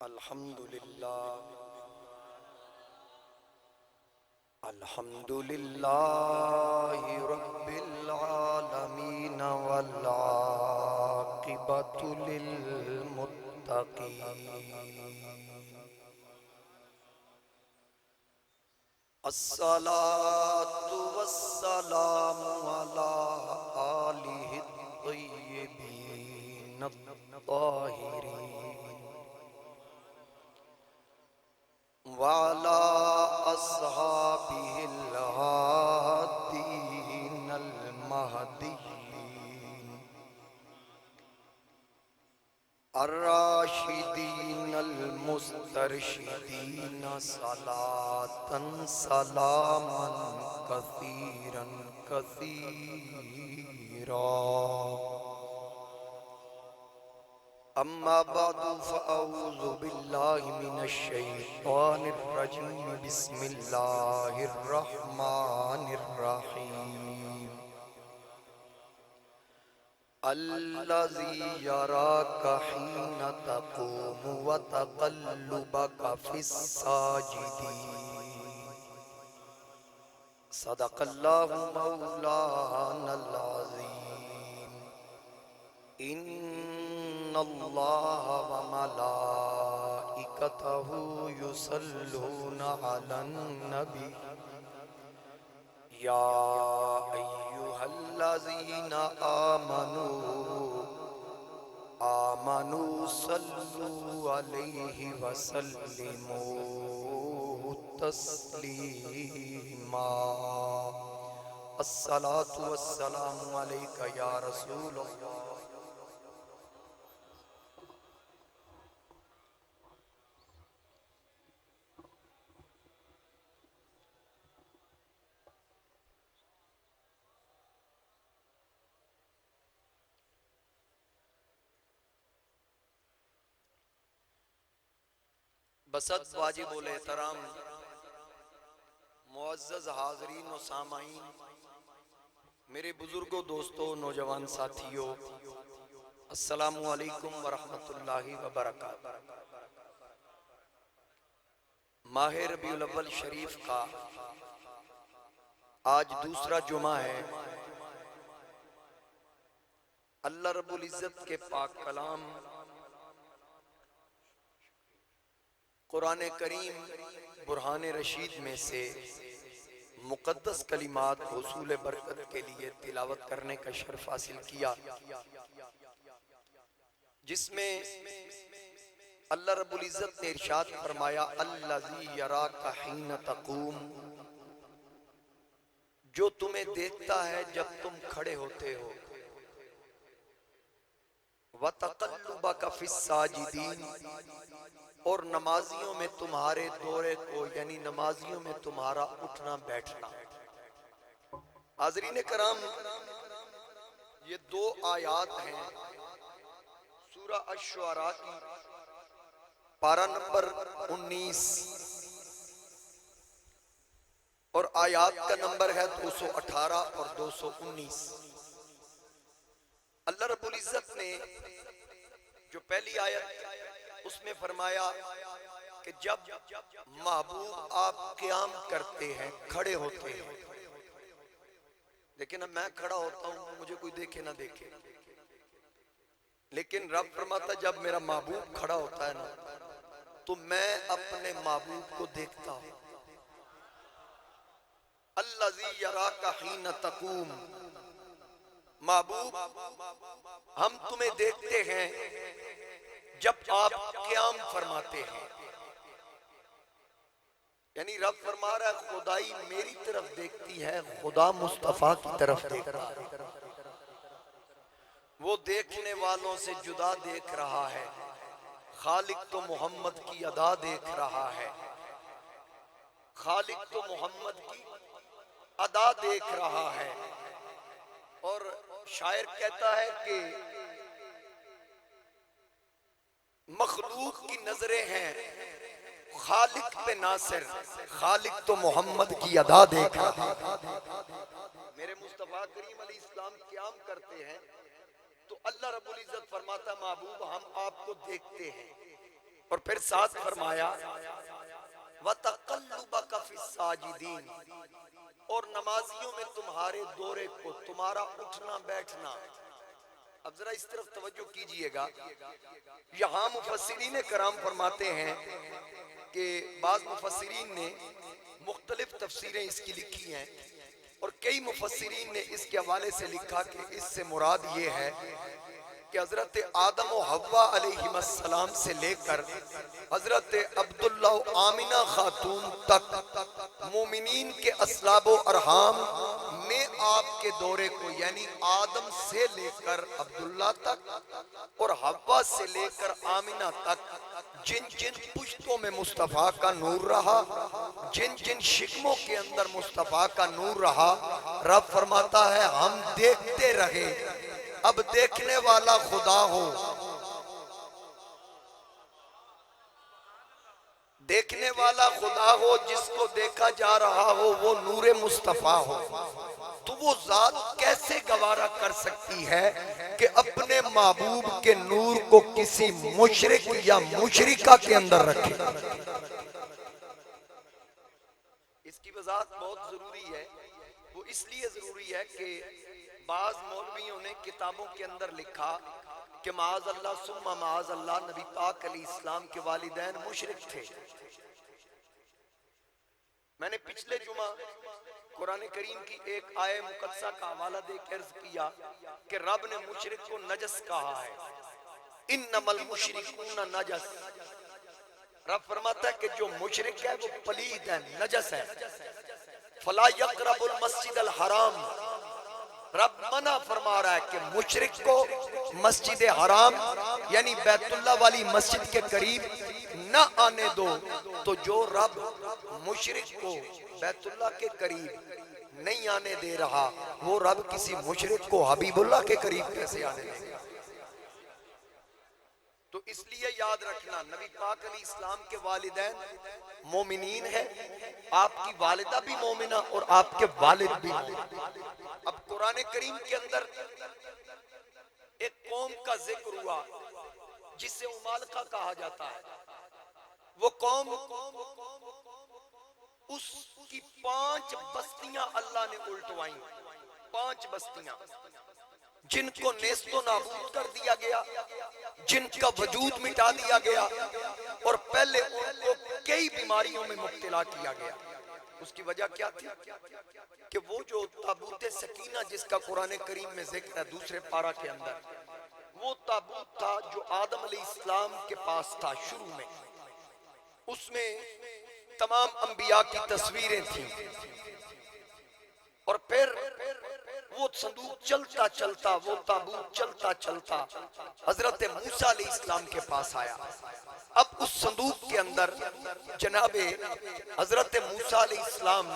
الحمد للہ رب العالمین والعاقبۃ للمتقین الصلاة والسلام علی آلہ الطیبین الطاہرین وعلى أصحابه الهادين المهديين الراشدين المسترشدين صلاة سلاما كثيرا كثيرا اما بعد فاعوذ باللہ من الشیطان الرجیم بسم اللہ الرحمن الرحیم الذی یراک حین تقوم وتقلبک فی الساجدین صدق اللہ مولانا العظیم ان اللہ وملائکتہ یصلون علی النبی یا ایہا الذین آمنوا صلوا علیہ وسلموا تسلیما الصلاة والسلام علیکہ یا رسول اللہ بسط واجب الاحترام معزز حاضرین و سامعین، میرے بزرگوں، دوستوں، نوجوان ساتھیوں، السلام علیکم ورحمۃ اللہ وبرکاتہ۔ ماہ ربیع الاول شریف کا آج دوسرا جمعہ ہے۔ اللہ رب العزت کے پاک کلام قرآن کریم برہان رشید میں سے مقدس کلمات حصول برکت کے لیے تلاوت کرنے کا شرف حاصل کیا، جس میں اللہ رب العزت نے ارشاد فرمایا الذی یراک حین تقوم، جو تمہیں دیکھتا ہے جب تم کھڑے ہوتے ہو، وَتَقَلُّبَكَ فِي السَّاجِدِينَ، اور نمازیوں میں تمہارے دورے کو، یعنی نمازیوں میں تمہارا اٹھنا بیٹھنا۔ حاضرین کرام، یہ دو آیات ہیں سورہ الشعراء کی، پارہ نمبر 19 اور آیات کا نمبر ہے 218 اور 219۔ اللہ رب العزت نے جو پہلی آیت اس میں فرمایا کہ جب محبوب آپ قیام کرتے ہیں، کھڑے ہوتے ہیں، لیکن اب میں کھڑا ہوتا ہوں، مجھے کوئی دیکھے نہ دیکھے، لیکن رب فرماتا جب میرا محبوب کھڑا ہوتا ہے نا تو میں اپنے محبوب کو دیکھتا ہوں۔ الذی یراک حین تقوم، محبوب ہم تمہیں دیکھتے ہیں جب آپ قیام فرماتے ہیں، یعنی رب فرما رہا ہے خدائی میری طرف دیکھتی ہے، خدا مصطفیٰ کی طرف دیکھتا ہے، وہ دیکھنے والوں سے جدا دیکھ رہا ہے، خالق تو محمد کی ادا دیکھ رہا ہے، خالق تو محمد کی ادا دیکھ رہا ہے۔ اور شاعر کہتا ہے کہ مخلوق کی نظریں ہیں خالق پہ ناصر، خالق تو محمد کی ادا دیکھ رہا۔ میرے مصطفیٰ کریم علیہ السلام قیام کرتے ہیں تو اللہ رب العزت فرماتا محبوب ہم آپ کو دیکھتے ہیں، اور پھر ساتھ فرمایا وَتَقَلُّبَكَ فِي السَّاجِدِينَ، اور نمازیوں میں تمہارے دورے کو، تمہارا اٹھنا بیٹھنا. اب ذرا اس طرف توجہ کیجئے گا. یہاں مفسرین کرام فرماتے ہیں کہ بعض مفسرین نے مختلف تفسیریں اس کی لکھی ہیں، اور کئی مفسرین نے اس کے حوالے سے لکھا کہ اس سے مراد یہ ہے کہ حضرت آدم و حوا علیہ السلام سے لے کر حضرت عبداللہ و آمنہ خاتون تک مومنین کے اسلاب و ارحام میں آپ کے دورے کو، یعنی آدم سے لے کر عبداللہ تک اور حوا سے لے کر آمنہ تک جن جن پشتوں میں مصطفیٰ کا نور رہا، جن جن شکموں کے اندر مصطفیٰ کا نور رہا، رب فرماتا ہے ہم دیکھتے رہے. اب دیکھنے والا خدا ہو، دیکھنے والا خدا ہو، جس کو دیکھا جا رہا ہو وہ نور مصطفیٰ ہو، تو وہ ذات کیسے گوارا کر سکتی ہے کہ اپنے محبوب کے نور کو کسی مشرک یا مشرکہ کے اندر رکھے. اس کی وضاحت بہت ضروری ہے. وہ اس لیے ضروری ہے کہ بعض مولویوں نے کتابوں کے اندر لکھا کہ معاذ اللہ ثم معاذ اللہ نبی پاک علیہ السلام کے والدین مشرک تھے. میں نے پچھلے جمعہ قرآن کریم کی ایک آیہ مقدسہ کا حوالہ دے کے عرض کیا کہ رب نے مشرک کو نجس کہا ہے. انما المشرکون نجس. رب فرماتا ہے کہ جو مشرک ہے وہ پلید ہے، نجس ہے. فلا یقرب المسجد الحرام. رب منع فرما رہا ہے کہ مشرک کو مسجد حرام یعنی بیت اللہ والی مسجد کے قریب نہ آنے دو. تو جو رب مشرک کو بیت اللہ کے قریب نہیں آنے دے رہا، وہ رب کسی مشرک کو حبیب اللہ کے قریب کیسے آنے دے گا؟ تو اس لیے یاد رکھنا نبی پاک علیہ السلام کے والدین مومنین ہیں، آپ کی والدہ بھی مومنہ اور آپ کے والد بھی مومن. اب قرآن کریم کے اندر ایک قوم کا ذکر ہوا جسے امالکہ کہا جاتا ہے. وہ قوم، اس کی 5 بستیاں اللہ نے الٹوائیں. 5 بستیاں جن کو نیست و نابود کر دیا گیا، جن کا وجود مٹا دیا گیا، اور پہلے ان کو کئی بیماریوں میں مبتلا کیا گیا. اس کی وجہ کیا تھی؟ کہ وہ جو تابوت سکینہ جس کا قرآن کریم میں ذکر ہے دوسرے پارہ کے اندر، وہ تابوت تھا جو آدم علیہ السلام کے پاس تھا شروع میں. اس میں تمام انبیاء کی تصویریں تھیں، اور پھر وہ صندوق چلتا چلتا، وہ تابوت چلتا چلتا حضرت موسیٰ علیہ السلام کے پاس آیا. اب اس صندوق کے اندر جناب حضرت موسیٰ علیہ السلام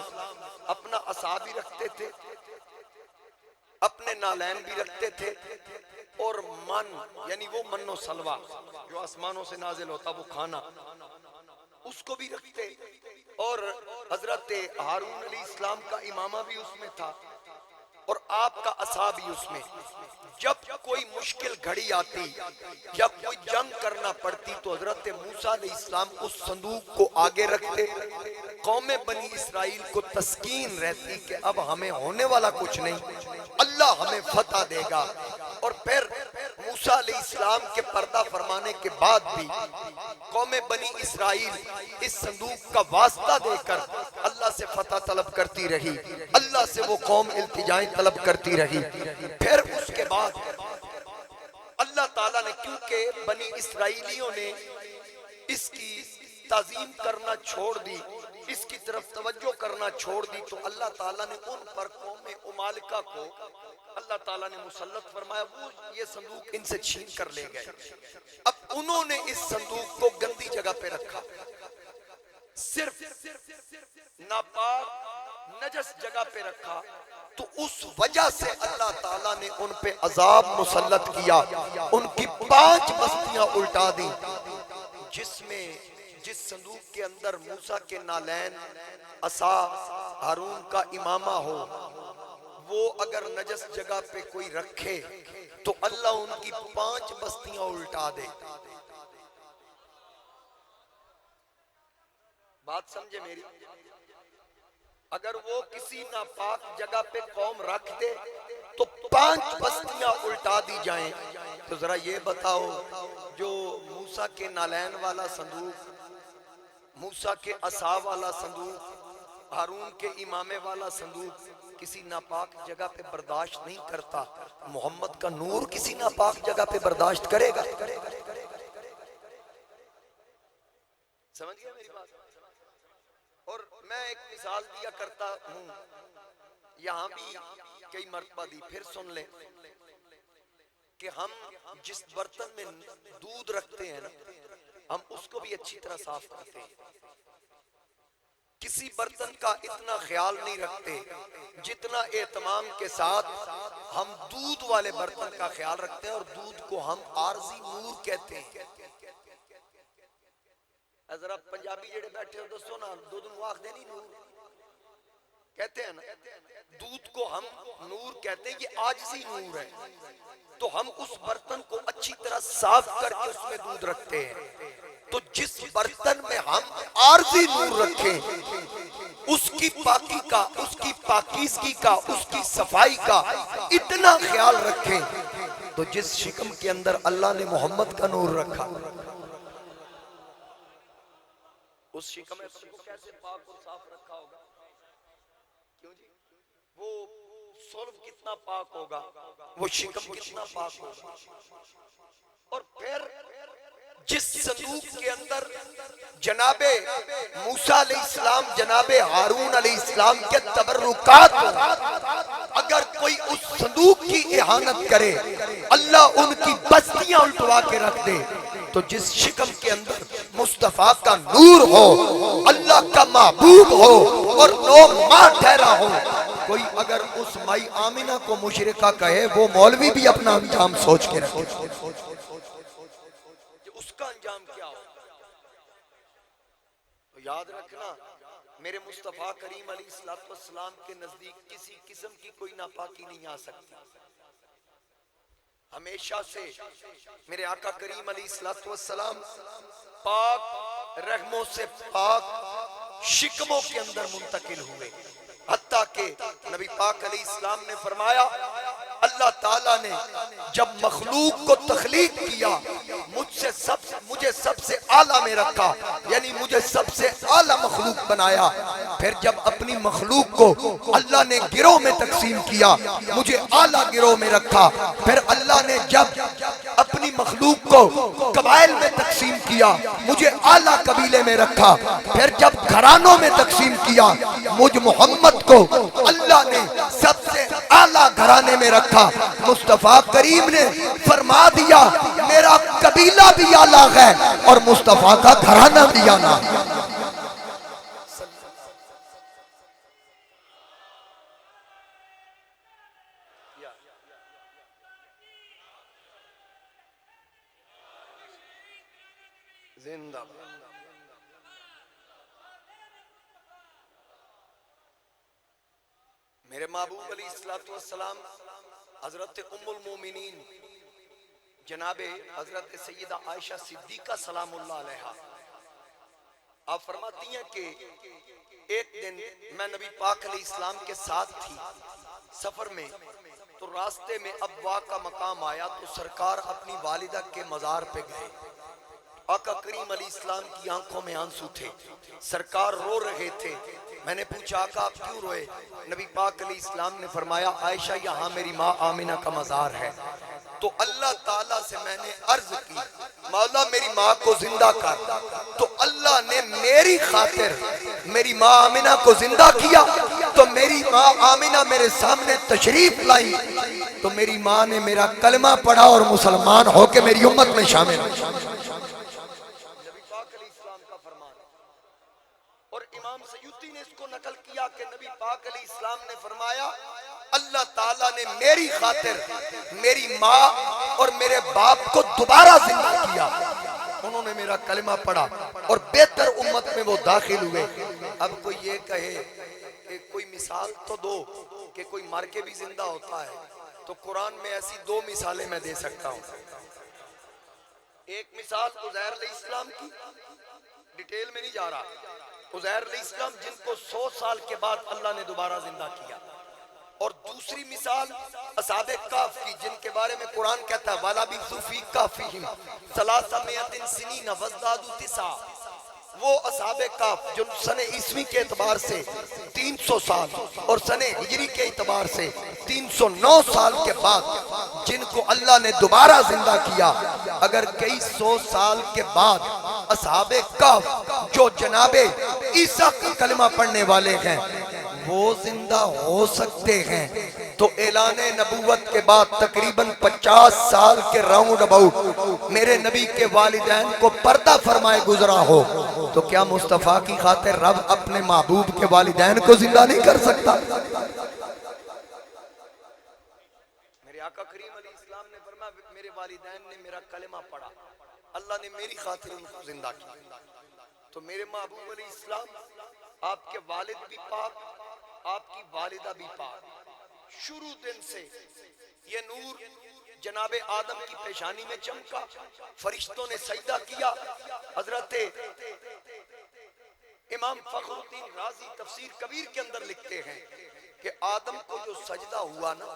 اپنا عصا بھی رکھتے تھے، اپنے نالین بھی رکھتے تھے، اور من یعنی وہ من و سلوہ جو آسمانوں سے نازل ہوتا وہ کھانا، اس کو بھی رکھتے، اور حضرت ہارون علیہ السلام کا امامہ بھی اس میں تھا، اور آپ کا عصا بھی اس میں. جب کوئی مشکل گھڑی آتی یا کوئی جنگ کرنا پڑتی تو حضرت موسیٰ علیہ السلام اس صندوق کو آگے رکھتے. قوم بنی اسرائیل کو تسکین رہتی کہ اب ہمیں ہونے والا کچھ نہیں، اللہ ہمیں فتح دے گا. اور پھر موسیٰ علیہ السلام کے پردہ فرمانے کے بعد بھی قوم بنی اسرائیل اس صندوق کا واسطہ دے کر اللہ سے فتح طلب کرتی رہی، اللہ سے وہ قوم التجائیں طلب کرتی رہی. پھر اس کے بعد اللہ تعالیٰ نے، کیونکہ بنی اسرائیلیوں نے اس کی تعظیم کرنا چھوڑ دی، اس کی طرف توجہ کرنا چھوڑ دی، تو اللہ تعالیٰ نے ان پر قوم امالکہ کو اللہ تعالیٰ نے مسلط فرمایا، وہ یہ صندوق ان سے چھین کر لے گئے. اب انہوں نے اس صندوق کو گندی جگہ پہ رکھا، صرف ناپاک نجس جگہ پہ رکھا، تو اس وجہ سے اللہ تعالیٰ نے ان پہ عذاب مسلط کیا. ان کی 5 بستیاں الٹا دیں، جس صندوق کے اندر موسیٰ کے نالین، عصا، ہارون کا امامہ ہو، وہ اگر نجس جگہ پہ کوئی رکھے تو اللہ ان کی 5 بستیاں الٹا دے. بات سمجھے میری؟ اگر وہ کسی ناپاک جگہ پہ قوم رکھ دے تو 5 بستیاں الٹا دی جائیں، تو ذرا یہ بتاؤ جو موسیٰ کے نالین والا صندوق، موسیٰ کے عصا والا صندوق، ہارون کے امامے والا صندوق کسی ناپاک جگہ پہ برداشت نہیں کرتا، محمد کا نور کسی ناپاک جگہ پہ برداشت کرے گا؟ سمجھ گیا میری بات؟ اور میں ایک مثال دیا کرتا ہوں، یہاں بھی کئی مرتبہ دی، پھر سن لیں کہ ہم جس برتن میں دودھ رکھتے ہیں نا، ہم اس کو بھی اچھی طرح صاف کرتے ہیں، کسی برتن کا اتنا خیال نہیں رکھتے جتنا اہتمام کے ساتھ ہم دودھ والے برتن کا خیال رکھتے ہیں، اور دودھ کو ہم عارضی نور کہتے ہیں۔ ذرا پنجابی جڑے بیٹھے ہو دسو نا، دودھ نو آخ دے نہیں نور کہتے ہیں نا، دودھ کو ہم نور کہتے ہیں، یہ عاجزی نور ہے، تو ہم اس برتن کو اچھی طرح صاف کر کے اس میں دودھ رکھتے ہیں۔ تو جس برتن میں ہم عارضی نور رکھیں، اس کی پاکی کا، اس کی پاکیزگی کا، اس کی صفائی کا اتنا خیال رکھیں، تو جس شکم کے اندر اللہ نے محمد کا نور رکھا، اس شکم کو کیسے پاک اور صاف رکھا ہوگا؟ کیوں جی؟ وہ صلب کتنا پاک ہوگا، وہ شکم کتنا پاک ہوگا۔ اور پھر جس صندوق کے اندر جناب موسیٰ علیہ السلام، جناب ہارون علیہ السلام کے تبرکات، اگر کوئی اس صندوق کی اہانت کرے، اللہ ان کی بستیاں الٹوا کے رکھ دے، تو جس شکم کے اندر مصطفیٰ کا نور ہو، اللہ کا محبوب ہو اور 9 ماہ ٹھہرا ہو، کوئی اگر اس مائی آمینہ کو مشرکہ کہے، وہ مولوی بھی اپنا انجام سوچ کے رکھے، اس کا انجام کیا ہو؟ تو یاد رکھنا، میرے مصطفیٰ کریم علیہ السلام کے نزدیک کسی قسم کی کوئی ناپاکی نہیں آ سکتی۔ ہمیشہ سے میرے آقا کریم علیہ السلام پاک رحموں سے پاک شکموں کے اندر منتقل ہوئے، حتیٰ کہ نبی پاک علیہ السلام نے فرمایا، اللہ تعالیٰ نے جب مخلوق کو تخلیق کیا، مجھے سب سے اعلیٰ میں رکھا، یعنی مجھے سب سے اعلیٰ مخلوق بنایا، پھر جب اپنی مخلوق کو اللہ نے گروہ میں تقسیم کیا، مجھے اعلیٰ گروہ میں رکھا، پھر اللہ نے جب اپنی مخلوق کو قبائل میں تقسیم کیا، مجھے اعلیٰ قبیلے میں رکھا، پھر جب گھرانوں میں تقسیم کیا، مجھ محمد کو اللہ نے سب سے اعلیٰ گھرانے میں رکھا۔ مصطفیٰ کریم نے فرما دیا، میرا قبیلہ بھی اعلیٰ ہے اور مصطفیٰ کا گھرانہ بھی اعلیٰ ہے۔ زندہ میرے محبوب علیہ السلام حضرت ام المومنین جناب حضرت سیدہ عائشہ صدیقہ سلام اللہ علیہا، آپ فرماتی ہیں کہ ایک دن میں نبی پاک علیہ السلام کے ساتھ تھی سفر میں، تو راستے میں ابوا کا مقام آیا، تو سرکار اپنی والدہ کے مزار پہ گئے، آقا کریم علیہ السلام کی آنکھوں میں آنسو تھے، سرکار رو رہے تھے۔ میں نے پوچھا آقا آپ کیوں روئے؟ نبی پاک علیہ السلام نے فرمایا، عائشہ یہاں میری ماں آمینہ کا مزار ہے، تو اللہ تعالیٰ سے میں نے عرض کی، مولا میری ماں کو زندہ کر، تو اللہ نے میری خاطر میری ماں آمینہ کو زندہ کیا، تو میری ماں آمینہ میرے سامنے تشریف لائی، تو میری ماں نے میرا کلمہ پڑھا اور مسلمان ہو کے میری امت میں شامل ہوئی۔ اور امام سیوطی نے اس کو نقل کیا کہ نبی پاک علیہ السلام نے فرمایا، اللہ تعالیٰ نے میری خاطر میری ماں اور میرے باپ کو دوبارہ زندہ کیا، انہوں نے میرا کلمہ پڑھا اور بہتر امت میں وہ داخل ہوئے۔ اب کوئی یہ کہے کہ کوئی مثال تو دو کہ کوئی مر کے بھی زندہ ہوتا ہے، تو قرآن میں ایسی 2 مثالیں میں دے سکتا ہوں۔ ایک مثال عزیر علیہ السلام کی، ڈیٹیل میں نہیں جا رہا. عزیر علیہ السلام جن کو 100 سال کے بعد اللہ نے دوبارہ زندہ کیا. اور دوسری مثال اصحاب کہف کی جن کے بارے میں قرآن کہتا ہے وَلَبِثُوا فِي كَهْفِهِمْ 300 سِنِينَ وَازْدَادُوا تِسْعًا. وہ اصحاب کہف جو سن عیسوی کے اعتبار سے 300 سال اور سن ہجری کے اعتبار سے 309 سال کے بعد جن کو اللہ نے دوبارہ زندہ کیا. اگر کئی 100 سال کے بعد اصحاب کہف جو جناب عیسیٰ کا کلمہ پڑھنے والے ہیں وہ زندہ ہو سکتے ہیں تو اعلان نبوت کے بعد تقریباً 50 سال کے راؤنڈ اباؤٹ میرے نبی کے والدین کو پردہ فرمائے گزرا ہو تو کیا مصطفیٰ کی خاطر رب اپنے محبوب کے والدین کو زندہ نہیں کر سکتا؟ میرے آقا کریم علیہ السلام نے فرمایا میرے والدین نے میرا کلمہ پڑھا اللہ نے میری خاطر ان کو زندہ کیا. تو میرے محبوب علیہ السلام آپ کے والد بھی پاک آپ کی والدہ بھی پاک. شروع دن سے یہ نور جناب آدم کی پیشانی میں چمکا فرشتوں نے سجدہ کیا. حضرت امام فخر الدین رازی تفسیر کبیر کے اندر لکھتے ہیں کہ آدم کو جو سجدہ ہوا نا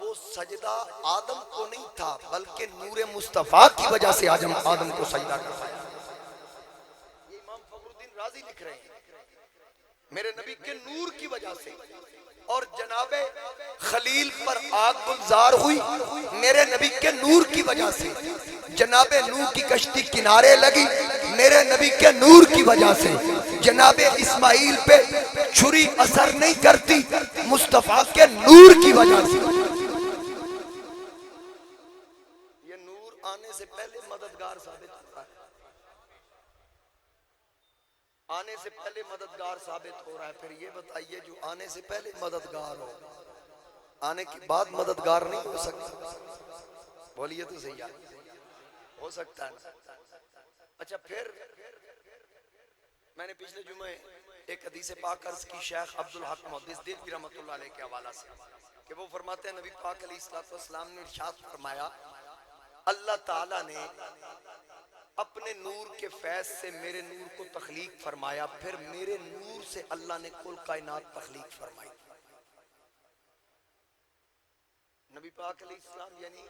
وہ سجدہ آدم کو نہیں تھا بلکہ نور مصطفیٰ کی وجہ سے آدم کو سجدہ کرتا ہے. یہ امام فخر الدین رازی لکھ رہے ہیں میرے نبی کے نور کی وجہ سے. اور جناب خلیل پر آگ گلزار ہوئی میرے نبی کے نور کی وجہ سے. جناب نوح کی کشتی کنارے لگی میرے نبی کے نور کی وجہ سے. جناب اسماعیل پہ چھری اثر نہیں کرتی مصطفیٰ کے نور کی وجہ سے. یہ نور آنے سے پہلے مددگار ثابت ہوتا ہے آنے سے پہلے مددگار ثابت ہو رہا ہے. پھر یہ بتائیے جو آنے سے پہلے مددگار ہو آنے کے بعد مددگار نہیں ہو سکتا؟ بولیے تو صحیح ہو سکتا ہے. اچھا پھر میں نے پچھلے جمعے ایک حدیث پاک عرض کی شیخ عبدالحق محدث دہلوی رحمۃ اللہ علیہ کے حوالہ سے کہ وہ فرماتے ہیں نبی پاک علیہ السلام نے ارشاد فرمایا اللہ تعالیٰ نے اپنے نور کے فیض سے میرے نور کو تخلیق فرمایا پھر میرے نور سے اللہ نے کل کائنات تخلیق فرمائی. نبی پاک علیہ السلام یعنی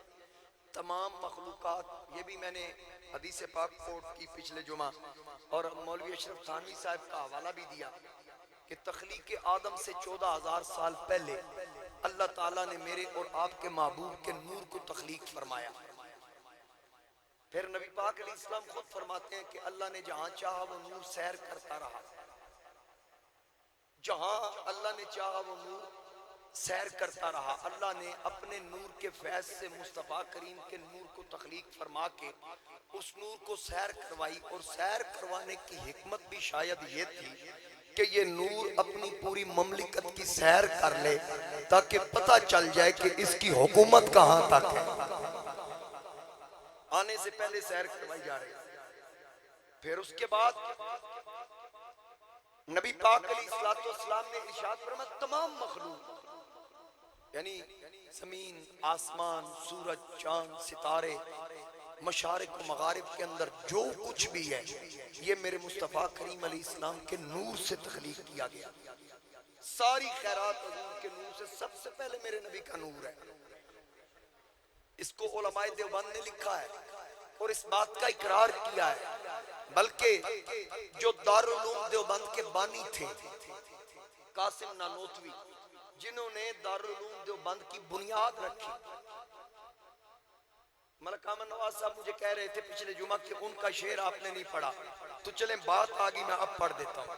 تمام مخلوقات. یہ بھی میں نے حدیث پاک کوٹ کی پچھلے جمعہ اور مولوی اشرف تھانوی صاحب کا حوالہ بھی دیا کہ تخلیق آدم سے 14,000 سال پہلے اللہ تعالیٰ نے میرے اور آپ کے محبوب کے نور کو تخلیق فرمایا. پھر نبی پاک علیہ السلام خود فرماتے ہیں کہ اللہ نے جہاں چاہا وہ نور سیر کرتا رہا. جہاں اللہ نے چاہا وہ نور سیر کرتا رہا. اللہ نے اپنے نور کے فیض سے مصطفیٰ کریم کے نور کو تخلیق فرما کے اس نور کو سیر کروائی. اور سیر کروانے کی حکمت بھی شاید یہ تھی کہ یہ نور اپنی پوری مملکت کی سیر کر لے تاکہ پتہ چل جائے کہ اس کی حکومت کہاں تک ہے. آنے سے پہلے سیر کروائی جا رہی. پھر اس کے بعد نبی پاک علیہ السلام نے ارشاد فرمایا تمام مخلوق یعنی زمین آسمان سورج چاند ستارے مشارق و مغارب کے اندر جو کچھ بھی ہے یہ میرے مصطفیٰ کریم علیہ السلام کے نور سے تخلیق کیا گیا. ساری خیرات حضور کے نور سے سب سے پہلے میرے نبی کا نور ہے. اس کو علماء دیوبند نے لکھا ہے اور اس بات کا اقرار کیا ہے. بلکہ جو دارالعلوم دیوبند کے بانی تھے قاسم نانوتوی جنہوں نے دارالعلوم دیوبند کی بنیاد رکھی. ملک احمد نواز صاحب مجھے کہہ رہے تھے پچھلے جمعہ کہ ان کا شعر آپ نے نہیں پڑھا تو چلیں بات آگئی میں اب پڑھ دیتا ہوں.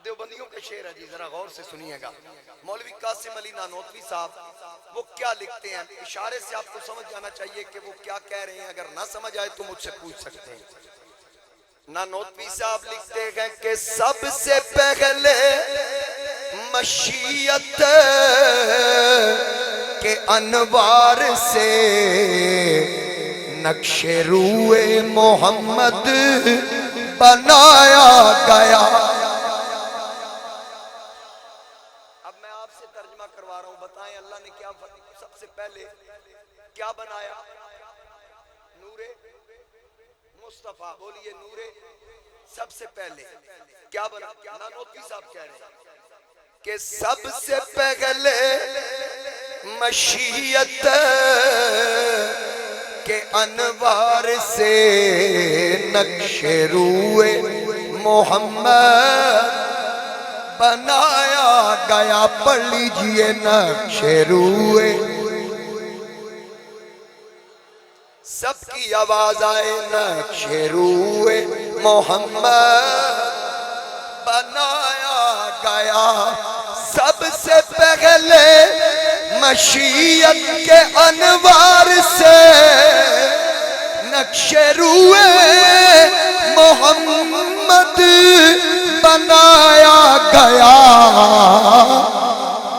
دیوبندیوں کے شعر ہے جی ذرا غور سے سنیے گا. مولوی قاسم علی نانوتوی صاحب وہ کیا لکھتے ہیں اشارے سے آپ کو سمجھ جانا چاہیے کہ وہ کیا کہہ رہے ہیں. اگر نہ سمجھ آئے تو مجھ سے پوچھ سکتے ہیں. نانوتوی صاحب لکھتے ہیں کہ سب سے پہلے مشیت کے انوار سے نقش روئے محمد بنایا گیا. اب میں آپ سے ترجمہ کروا رہا ہوں بتائیں اللہ نے کیا سب سے پہلے کیا بنایا؟ نور مصطفیٰ بولیے نور سب سے پہلے کیا بنا؟ نانوتوی صاحب کہہ رہے ہیں کہ سب سے پہلے مشیت کے انوار سے نقش روئے محمد بنایا گیا. پڑھ لیجئے نقش روئے. سب کی آواز آئے نقش روئے محمد بنایا گیا سب سے پہلے مشیت کے انوار سے نقش روئے محمد بنایا گیا.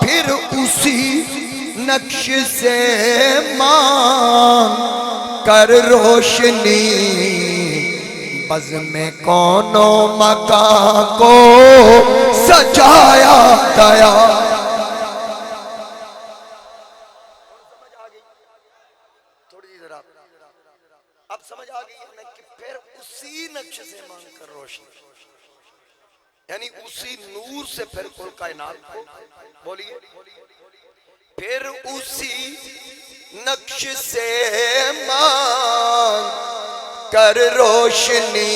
پھر اسی نقش سے مانگ کر روشنی بزم کون و مکان کو سجایا گیا. تھوڑی سی ذرا اب سمجھ آ گئی ہے کہ پھر اسی نقش سے مانگ کر روشنی یعنی اسی نور سے پھر کل کائنات کو بولیے پھر اسی نقش سے مانگ کر روشنی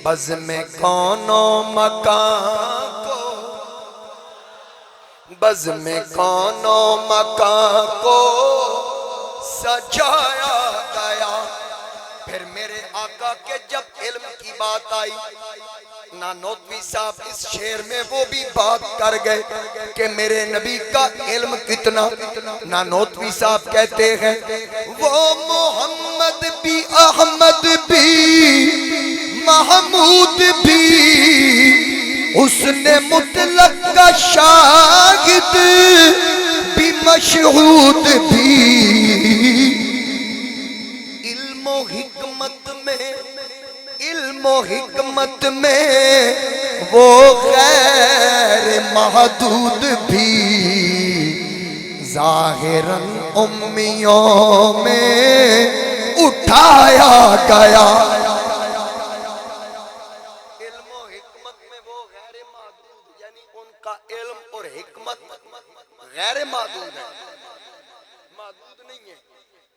بزم کون و مکان کو بزم کون و مکان کو سجایا گیا. پھر میرے آقا کے جب علم کی بات آئی نانوتوی صاحب اس شعر میں وہ بھی بات کر گئے کہ میرے نبی کا علم کتنا. نانوتوی صاحب کہتے ہیں وہ محمد بھی احمد بھی محمود بھی حسن مطلق کا شاہد بھی مشہود بھی علم و حکمت میں وہ غیر محدود بھی ظاہراً امیوں میں اٹھایا گیا. علم و حکمت میں وہ غیر محدود یعنی ان کا علم اور حکمت غیر محدود ہے محدود نہیں ہے.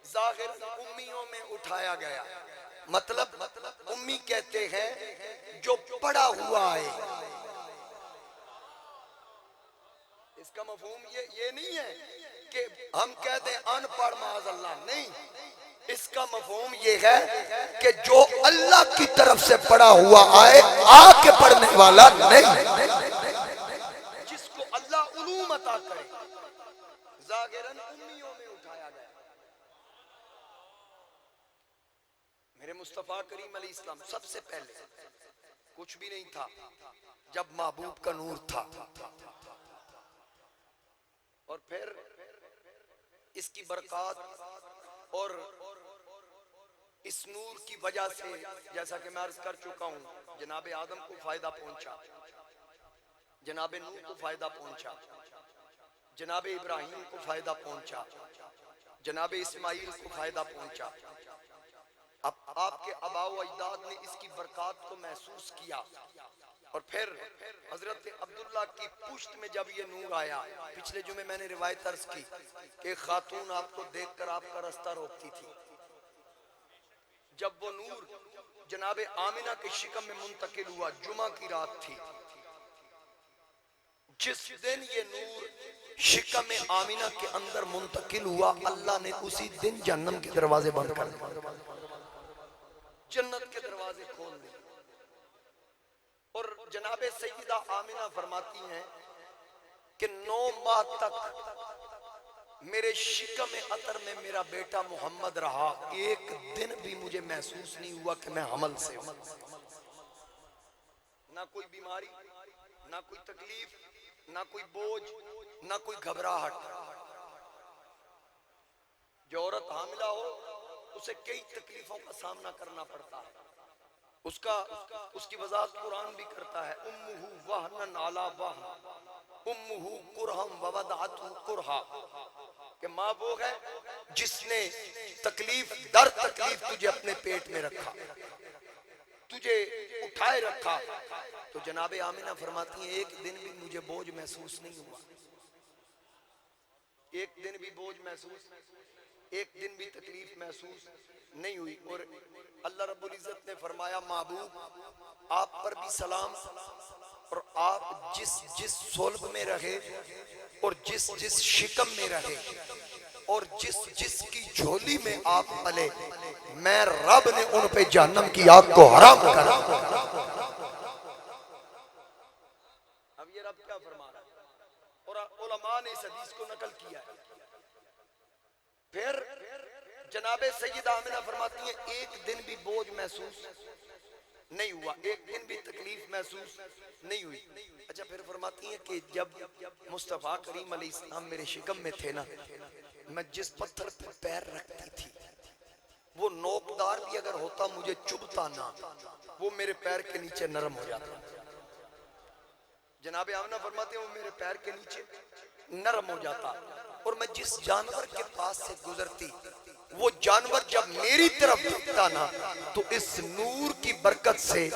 ظاہراً امیوں میں اٹھایا گیا مطلب امی کہتے ہیں جو پڑھا ہوا ہے. اس کا مفہوم یہ نہیں ہے کہ ہم کہتے ہیں ان پڑھ معاذ اللہ نہیں. اس کا مفہوم یہ ہے کہ جو اللہ کی طرف سے پڑھا ہوا آئے آ کے پڑھنے والا نہیں جس کو اللہ علوم عطا کرے. ظاہراً امیوں میں اٹھایا گیا. میرے مصطفیٰ کریم علیہ السلام سب سے پہلے کچھ بھی نہیں تھا جب محبوب کا نور تھا اور پھر اس کی برکات اور اس نور کی وجہ سے جیسا کہ میں عرض کر چکا ہوں جناب آدم کو فائدہ پہنچا جناب نوح کو فائدہ پہنچا جناب ابراہیم کو فائدہ پہنچا جناب اسماعیل کو فائدہ پہنچا. اب آپ کے آباء و اجداد نے اس کی برکات کو محسوس کیا اور پھر حضرت عبداللہ کی پشت میں جب یہ نور آیا. پچھلے جمعے میں نے روایت عرض کی کہ ایک خاتون آپ کو دیکھ کر آپ کا راستہ روکتی تھی. جب وہ نور جناب آمنہ کے شکم میں منتقل ہوا جمعہ کی رات تھی. جس دن یہ نور شکم آمنہ کے اندر منتقل ہوا اللہ نے اسی دن جہنم کے دروازے بند کر دیے جنت کے دروازے کھول دیے. اور جناب سیدہ آمنہ فرماتی ہیں کہ 9 ماہ تک میرے شکم عطر میں میرا بیٹا محمد رہا. ایک دن بھی مجھے محسوس نہیں ہوا کہ میں حمل سے ہوں. نہ کوئی بیماری نہ کوئی تکلیف نہ کوئی بوجھ نہ کوئی گھبراہٹ. جو عورت حاملہ ہو اسے کئی تکلیفوں کا سامنا کرنا پڑتا ہے. اس کی وضاحت قرآن بھی کرتا ہے امہ وہن علی وہن امہ کرہم ووضعتہ کرہا. کہ ماں وہ ہے جس نے تکلیف در تکلیف تجھے اپنے پیٹ میں رکھا، تجھے اٹھائے رکھا. تو جناب آمنہ فرماتی ہیں ایک دن بھی مجھے بوجھ محسوس نہیں ہوا، ایک دن بھی بوجھ محسوس، ایک دن بھی تکلیف محسوس نہیں ہوئی. اور اللہ رب العزت نے فرمایا محبوب آپ پر بھی سلام، اور آپ جس جس صلب میں رہے اور جس جس شکم میں رہے اور جس جس کی جھولی میں آپ پلے، میں رب نے ان پہ جہنم کی آگ کو حرام کر. اب یہ رب کیا فرما رہا ہے؟ اور علماء نے اس حدیث کو نقل کیا ہے. پھر جناب سیدہ آمنہ فرماتی ہیں ایک دن بھی بوجھ محسوس نہیں ہوا، ایک دن بھی تکلیف محسوس نہیں ہوئی. اچھا پھر فرماتی ہیں کہ جب مصطفیٰ کریم علیہ السلام میرے شکم میں تھے نا، میں جس پتھر پہ پیر رکھتی تھی وہ نوکدار بھی اگر ہوتا مجھے چبھتا نہ، وہ میرے پیر کے نیچے نرم ہو جاتا. جناب آمنہ فرماتے ہیں وہ میرے پیر کے نیچے نرم ہو جاتا، اور میں جس جانور کے پاس سے گزرتی وہ جانور جب میری طرف جھکتا نا تو اس نور کی برکت سے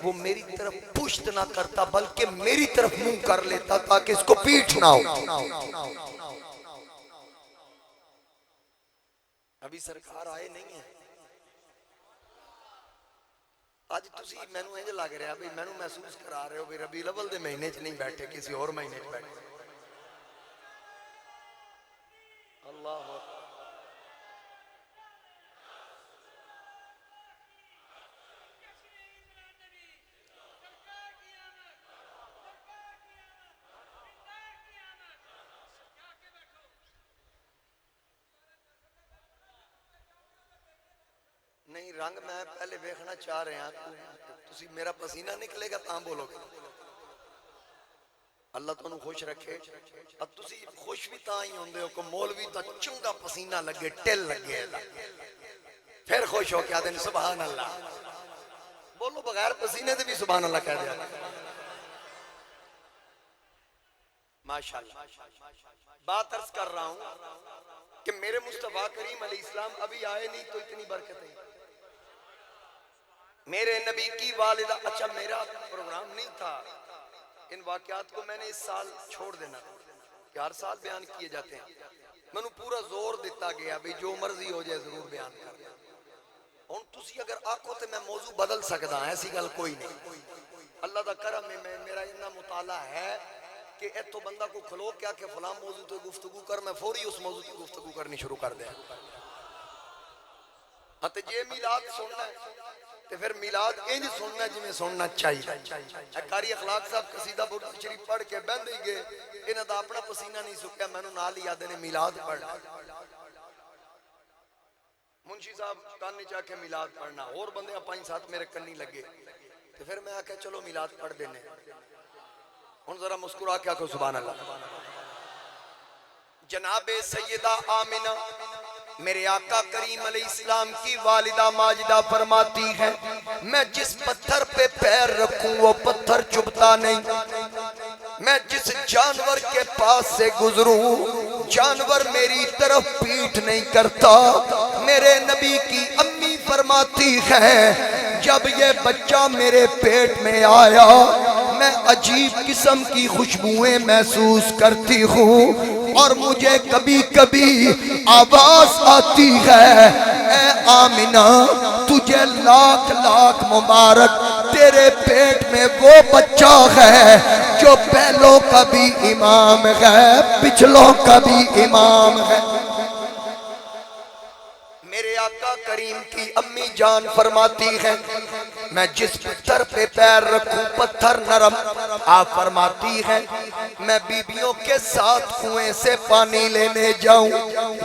وہ میری طرف پشت نہ کرتا بلکہ میری طرف منہ کر لیتا تاکہ اس کو پیٹھ نہ ہو. ابھی سرکار آئے نہیں ہیں. آج تسی مینوں انج لگ رہا بھئی مینوں محسوس کرا رہے ہو کہ ربیع الاول دے مہینے چ نہیں بیٹھے کسی اور مہینے چ بیٹھے. اللہ نہیں رنگ میں پہلے دیکھنا چاہ رہے ہیں تسی میرا پسینہ نکلے گا تاں بولو گے. اللہ تو انہوں خوش رکھے. اب تسی خوش بھی تاں ہی ہوندے ہو کہ مولوی تا چنگا پسینہ لگے ٹل لگے پھر خوش ہو کیا دیں سبحان اللہ. بولو بغیر پسینے دے بھی سبحان اللہ کہہ دیا. ماشاءاللہ بات عرض کر رہا ہوں کہ میرے مصطفیٰ کریم علیہ السلام ابھی آئے نہیں تو اتنی برکتیں. میرے نبی کی والدہ، اچھا میرا پروگرام نہیں تھا، ان واقعات کو میں نے اس سال چھوڑ دینا کہ ہر سال بیان کیے جاتے ہیں. میں نے پورا زور دیتا گیا بھی جو مرضی ہو جائے ضرور بیان کر. ہن تسی اگر آکھو تے میں موضوع بدل سکدا ہاں، ایسی گل کوئی نہیں. اللہ دا کرم ہے میرا اتنا مطالعہ ہے کہ ایتھوں بندہ کو کھلو کیا کہ فلاں موضوع تے گفتگو کر، میں فوری اس موضوع کی گفتگو کرنی شروع کر دیا. ہاں تے جے میلاد سننا ہے تے پھر میلاد انج سننا جی سننا چاہیے. قاری اخلاق صاحب قصیدہ برد شریف پڑھ کے بہن دے گئے، انہاں دا اپنا پسینہ نہیں سکیا، میں نوں نال یاد نے میلاد پڑھنا. منشی صاحب کان چاہ کے میلاد پڑھنا، اور بندے پانچ ساتھ میرے کنی لگے تے پھر میں آکھا چلو میلاد پڑھ دینے. ہن ذرا مسکرا کے آکھو سبحان اللہ. جناب سیدہ آمنہ میرے آقا کریم علیہ السلام کی والدہ ماجدہ فرماتی ہے میں جس پتھر پہ پیر رکھوں وہ پتھر چبھتا نہیں، میں جس جانور کے پاس سے گزروں جانور میری طرف پیٹھ نہیں کرتا. میرے نبی کی امی فرماتی ہے جب یہ بچہ میرے پیٹ میں آیا میں عجیب قسم کی خوشبوئیں محسوس کرتی ہوں اور مجھے کبھی کبھی آواز آتی ہے اے آمنہ تجھے لاکھ لاکھ مبارک، تیرے پیٹ میں وہ بچہ ہے جو پہلوں کا بھی امام ہے پچھلوں کا بھی امام ہے. میرے آقا کریم کی امی جان فرماتی ہے میں جس پتھر پہ پیر رکھوں پتھر نرم. آپ فرماتی ہے میں بیبیوں کے ساتھ کنویں سے پانی لینے جاؤں،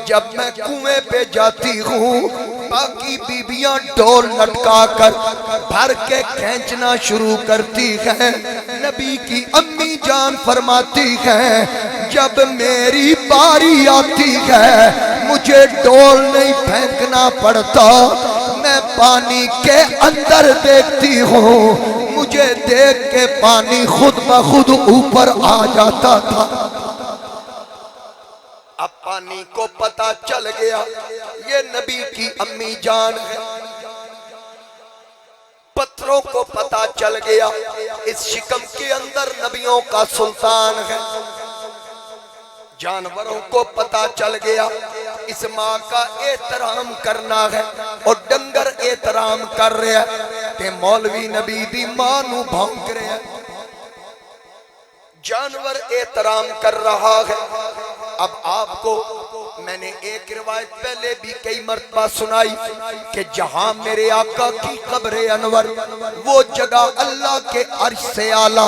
جب میں کنویں پہ جاتی ہوں باقی بیبیاں ڈول لٹکا کر بھر کے کھینچنا شروع کرتی ہیں. نبی کی امی جان فرماتی ہے جب میری باری آتی ہے مجھے ڈول نہیں پھینکنا پڑتا، میں پانی کے اندر دیکھتی ہوں مجھے دیکھ کے پانی خود بخود اوپر آ جاتا تھا. اب پانی کو پتا چل گیا یہ نبی کی امی جان ہے، پتھروں کو پتا چل گیا اس شکم کے اندر نبیوں کا سلطان ہے، جانوروں کو پتا چل گیا اس ماں کا احترام کرنا ہے، اور ڈنگر احترام کر رہے ہیں کہ مولوی نبی دی ماں نو بھونک رہے ہیں، جانور احترام کر رہا ہے۔ اب آپ کو میں نے ایک روایت پہلے بھی کئی مرتبہ سنائی کہ جہاں میرے آقا کی قبر انور، وہ جگہ اللہ کے عرش سے اعلیٰ،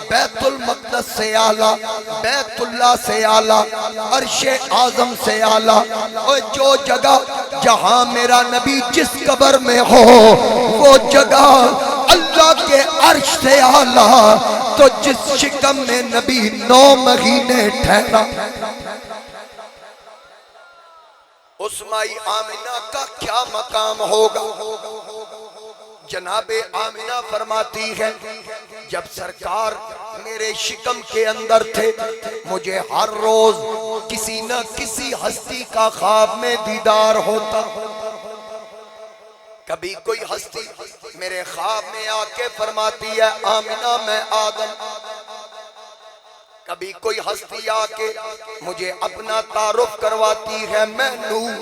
بیت المقدس سے اعلیٰ، بیت اللہ سے اعلیٰ، عرش اعظم سے اعلیٰ، اور جو جگہ جہاں میرا نبی جس قبر میں ہو وہ جگہ اللہ کے عرش سے اعلیٰ، تو جس شکم میں نبی 9 مہینے ٹھہرا اس مائی آمنہ کا کیا مقام ہوگا؟ جناب آمنہ فرماتی ہے جب سرکار میرے شکم کے اندر تھے مجھے ہر روز کسی نہ کسی ہستی کا خواب میں دیدار ہوتا، کبھی کوئی ہستی میرے خواب میں آ کے فرماتی ہے آمنہ میں آدم، کبھی کوئی ہستی آ کے مجھے اپنا تعارف کرواتی ہے میں نوح،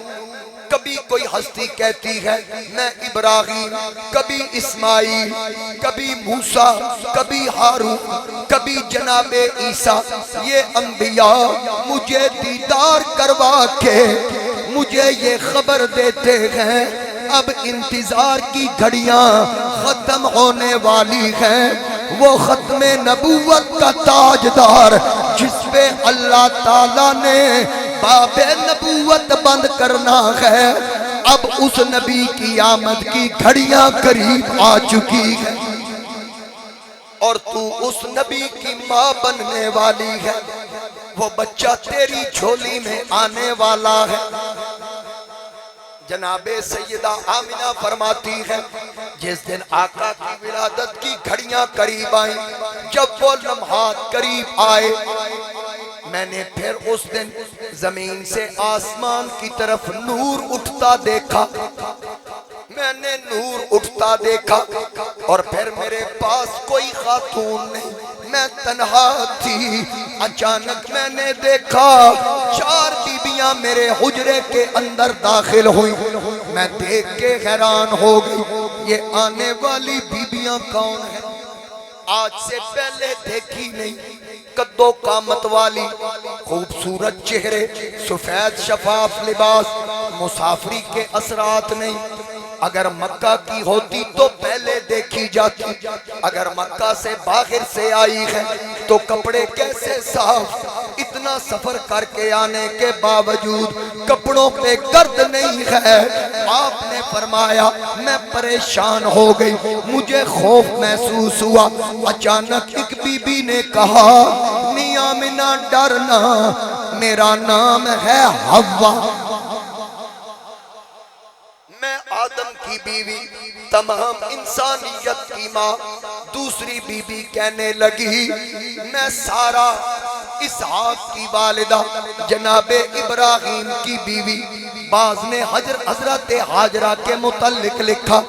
کبھی کوئی ہستی کہتی ہے میں ابراہیم، کبھی اسماعیل، کبھی موسیٰ، کبھی ہارون، کبھی جناب عیسیٰ، یہ انبیاء مجھے دیدار کروا کے مجھے یہ خبر دیتے ہیں اب انتظار کی گھڑیاں ختم ہونے والی ہیں، وہ ختم نبوت کا تاجدار جس پہ اللہ تعالیٰ نے باب نبوت بند کرنا ہے، اب اس نبی کی آمد کی گھڑیاں قریب آ چکی ہے اور تو اس نبی کی ماں بننے والی ہے، وہ بچہ تیری جھولی میں آنے والا ہے۔ جناب سیدہ آمنہ فرماتی ہے جس دن آقا کی ولادت کی گھڑیاں قریب آئیں، جب وہ لمحات قریب آئے میں نے پھر اس دن زمین سے آسمان کی طرف نور اٹھتا دیکھا، میں نے نور اٹھتا دیکھا اور پھر میرے پاس کوئی خاتون نہیں، میں تنہا تھی، اچانک میں نے دیکھا 4 بیبیاں میرے حجرے کے اندر داخل ہوئی، میں دیکھ کے حیران ہو گئی یہ آنے والی بیبیاں کون ہیں؟ آج سے پہلے دیکھی نہیں، قد و قامت والی، خوبصورت چہرے، سفید شفاف لباس، مسافری کے اثرات نہیں، اگر مکہ کی ہوتی تو پہلے دیکھی جاتی، اگر مکہ سے باہر سے آئی ہے تو کپڑے کیسے صاف، اتنا سفر کر کے آنے کے باوجود کپڑوں پہ گرد نہیں ہے۔ آپ نے فرمایا میں پریشان ہو گئی، مجھے خوف محسوس ہوا، اچانک ایک بی بی نے کہا نہیں آمنہ ڈرنا، میرا نام ہے حوا، میں آدم کی بیوی، تمام انسانیت کی ماں۔ دوسری بی بی کہنے لگی میں سارا، اسحاق کی والدہ، جناب ابراہیم کی بیوی۔ بعض نے حضرت حاجرہ کے متعلق لکھا،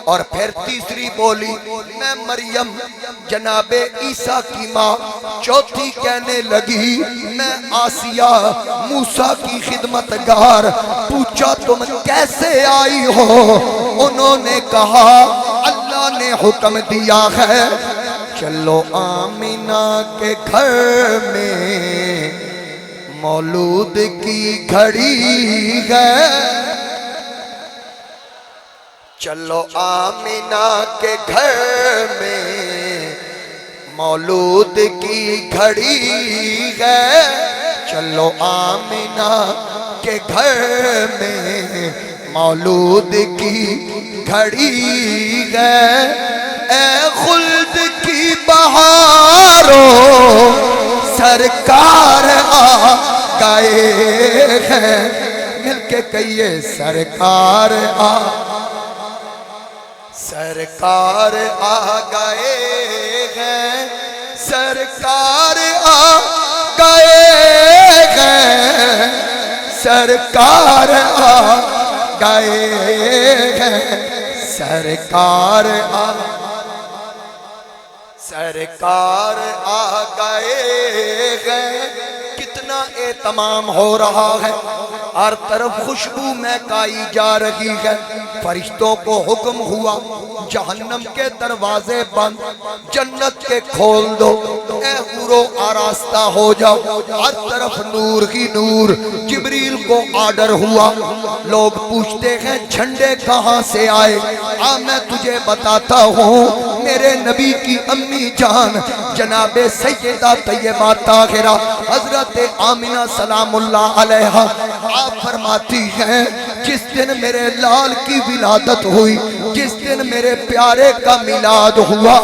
اور پھر تیسری بولی میں مریم جناب عیسیٰ کی ماں۔ چوتھی کہنے لگی میں آسیہ موسیٰ کی خدمتگار۔ پوچھا تم کیسے آئی ہو؟ انہوں نے کہا اللہ نے حکم دیا ہے چلو آمینہ کے گھر میں مولود کی گھڑی ہے، چلو آمینہ کے گھر میں مولود کی گھڑی ہے، چلو آمینہ کے گھر میں مولود کی گھڑی ہے، اے خلد کی بہاروں سرکار آ گئے ہیں، مل کے کہیے سرکار آ گئے ہیں، سرکار آ گئے ہیں، سرکار آ گئے ہیں، سرکار سرکار آ گئے ہیں۔ کتنا اہتمام ہو رہا ہے، ہر طرف خوشبو مہکائی جا رہی ہے۔ فرشتوں کو حکم ہوا جہنم کے دروازے بند، جنت کے کھول دو، اے حورو آراستہ ہو جاؤ، ہر طرف نور ہی نور۔ جبریل کو آرڈر ہوا، لوگ پوچھتے ہیں جھنڈے کہاں سے آئے؟ میں تجھے بتاتا ہوں، میرے نبی کی امی جان جناب سیدہ طیبہ طاہرہ حضرت آمنہ سلام اللہ علیہا آپ فرماتی ہیں جس دن میرے لال کی ولادت ہوئی، جس دن میرے پیارے کا میلاد ہوا،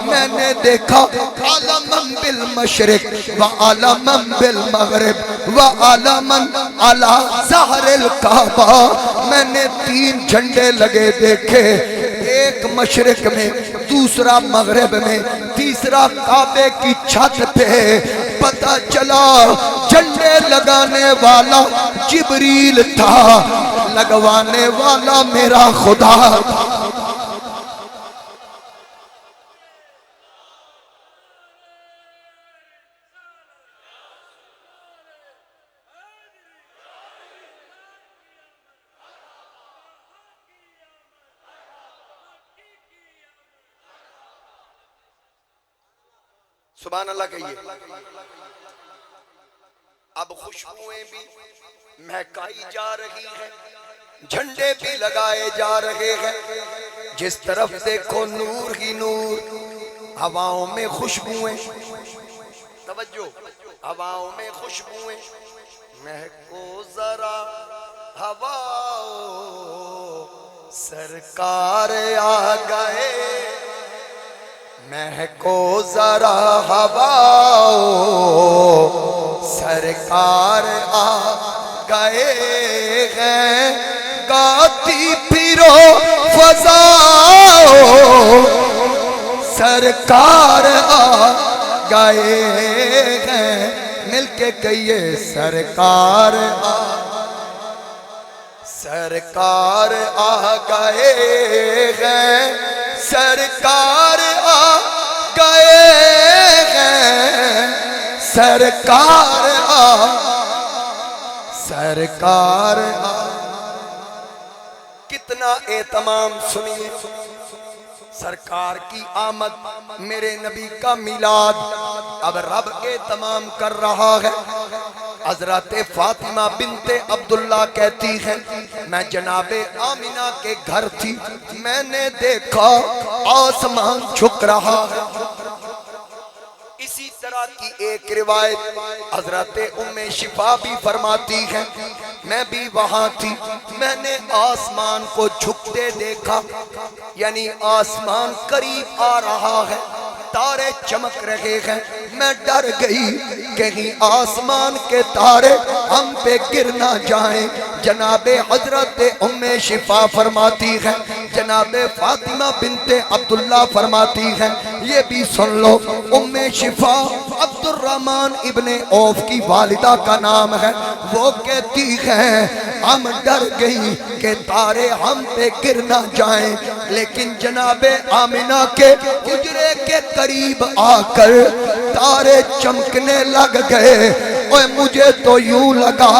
میں نے دیکھا عالماً بالمشرق و عالماً بالمغرب و عالماً علی ظہر الکعبہ، میں نے 3 جھنڈے لگے دیکھے، ایک مشرق میں، دوسرا مغرب میں، تیسرا کعبے کی چھت پہ۔ پتہ چلا جھنڈے لگانے والا جبریل تھا، لگوانے والا میرا خدا تھا۔ سبحان اللہ کہیے۔ اب خوشبوئیں بھی مہکائی جا رہی ہیں، جھنڈے بھی لگائے جا رہے ہیں، جس طرف دیکھو نور ہی نور، ہواؤں میں خوشبوئیں، توجہ، ہواؤں میں خوشبوئیں، مہکو ذرا ہواؤں، سرکار آ گئے، مہکو ذرا ہواؤں، سرکار آ گئے ہیں، گاتی پھرو فضاؤں، سرکار آ گئے ہیں، مل کے کہیے سرکار آ، سرکار آ گئے ہیں، سرکار آ گئے ہیں، سرکار آ، سرکار آ۔ کتنا اہتمام سنیے، سرکار کی آمد، میرے نبی کا میلاد، اب رب اہتمام کر رہا ہے۔ حضرت فاطمہ بنت عبداللہ کہتی ہے میں جناب آمنہ کے گھر تھی، میں نے دیکھا آسمان جھک رہا ہے۔ اسی طرح کی ایک روایت حضرت ام شفا بھی فرماتی ہے میں بھی وہاں تھی، میں نے آسمان کو جھکتے دیکھا، یعنی آسمان قریب آ رہا ہے، تارے چمک رہے ہیں، میں ڈر گئی کہیں آسمان کے تارے ہم پہ گر نہ جائیں۔ جناب حضرت ام شفا فرماتی ہے، جناب فاطمہ بنت عبداللہ فرماتی ہے، یہ بھی سن لو، ام شفا عبد الرحمن ابن عوف کی والدہ کا نام ہے، وہ کہتی ہے ہم ڈر گئی کہ تارے ہم پہ گر نہ جائیں، لیکن جناب آمنہ کے حجرے کے قریب آ کر تارے چمکنے لگ گئے، اور مجھے تو یوں لگا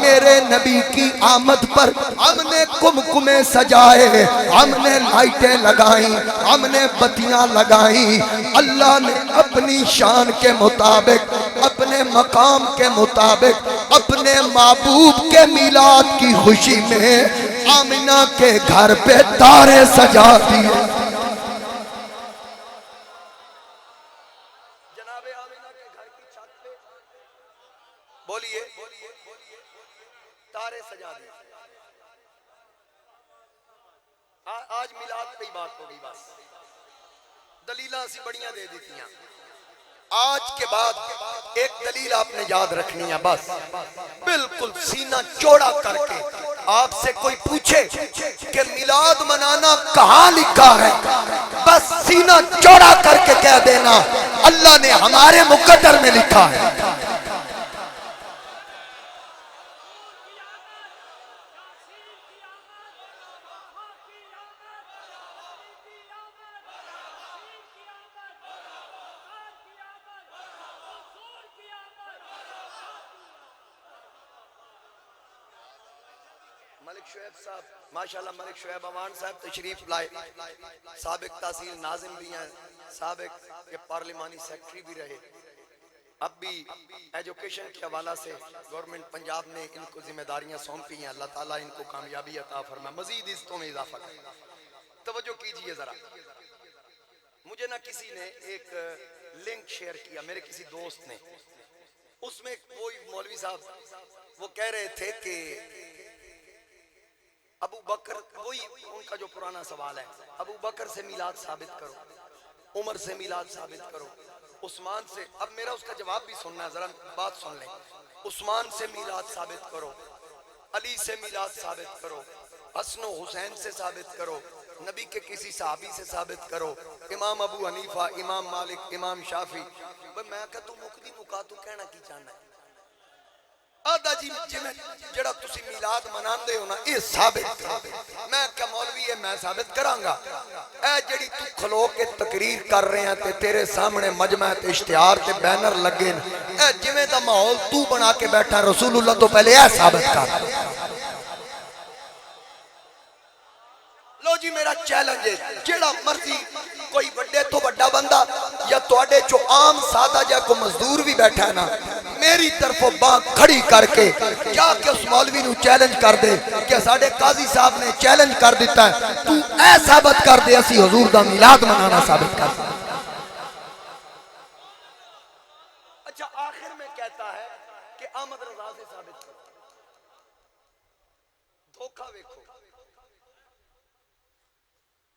میرے نبی کی آمد پر ہم نے کمکمے سجائے، ہم نے لائٹیں لگائیں، ہم نے بتیاں لگائیں، اللہ نے اپنی شان کے مطابق، اپنے مقام کے مطابق، اپنے محبوب کے میلاد کی خوشی میں آمنہ کے گھر پہ تارے سجا دیے۔ جناب آمنہ کے گھر کی چھت پہ بولیے تارے سجا دیے۔ آج میلاد پہ ہی بات ہو گئی، بس دلیلہ سی بڑیاں دے دیتی ہیں۔ آج کے بعد ایک دلیل آپ نے یاد رکھنی ہے، بس بالکل سینہ چوڑا کر کے آپ سے کوئی پوچھے کہ میلاد منانا کہاں لکھا ہے، بس سینہ چوڑا کر کے کہہ دینا اللہ نے ہمارے مقدر میں لکھا ہے۔ ملک شعیب صاحب ماشاءاللہ، ملک شعیب امان صاحب تشریف لائے، سابق تحصیل ناظم بھی ہیں، سابق کے پارلیمانی سیکٹری بھی رہے، اب بھی ایجوکیشن کے حوالہ سے گورنمنٹ پنجاب نے ان کو ذمہ داریاں سونپی ہیں، اللہ تعالیٰ ان کو کامیابی عطا فرمائے، مزید عزتوں میں اضافہ کرے۔ توجہ کیجئے ذرا، مجھے نہ کسی نے ایک لنک شیئر کیا، میرے کسی دوست نے، اس میں کوئی مولوی صاحب وہ کہہ رہے تھے کہ ابو بکر، وہی ان کا جو پرانا سوال ہے، ابو بکر سے میلاد ثابت کرو، عمر سے میلاد ثابت کرو، عثمان سے، اب میرا اس کا جواب بھی سننا ہے، ذرا بات سن لیں، عثمان سے میلاد ثابت کرو، علی سے میلاد ثابت کرو، حسن و حسین سے ثابت کرو، نبی کے کسی صحابی سے ثابت کرو، امام ابو حنیفہ، امام مالک، امام شافی، میں کہا تو مقدی مکا تو کہنا کی چاہنا ہے؟ آدھا جی جڑا تسی میلاد منان دے ہو نا یہ ثابت کرو، میں کیا مولوی ہے میں ثابت کرانگا، اے جڑی تو کھلو کے تقریر کر رہے ہیں تے تیرے سامنے مجمع تے اشتہار تے بینر لگے، اے جویں دا ماحول تو بنا کے بیٹھا رسول اللہ تو پہلے اے ثابت کر۔ لو جی میرا چیلنج ہے، جڑا مرضی کوئی بڑے تو بڑا بندہ یا توڑے جو عام سادہ جا کو مزدور بھی بیٹھا ہے نا، میری طرف باں کھڑی کر کے جا کے اس مولوی نو چیلنج کر دے کہ ساڑھے قاضی صاحب نے چیلنج کر دیتا ہے، تو اے ثابت کر دے اسی حضور دا میلاد منانا ثابت کر دے۔ اچھا آخر میں کہتا ہے کہ احمد رضا سے ثابت کر، دھوکہ ویکھو،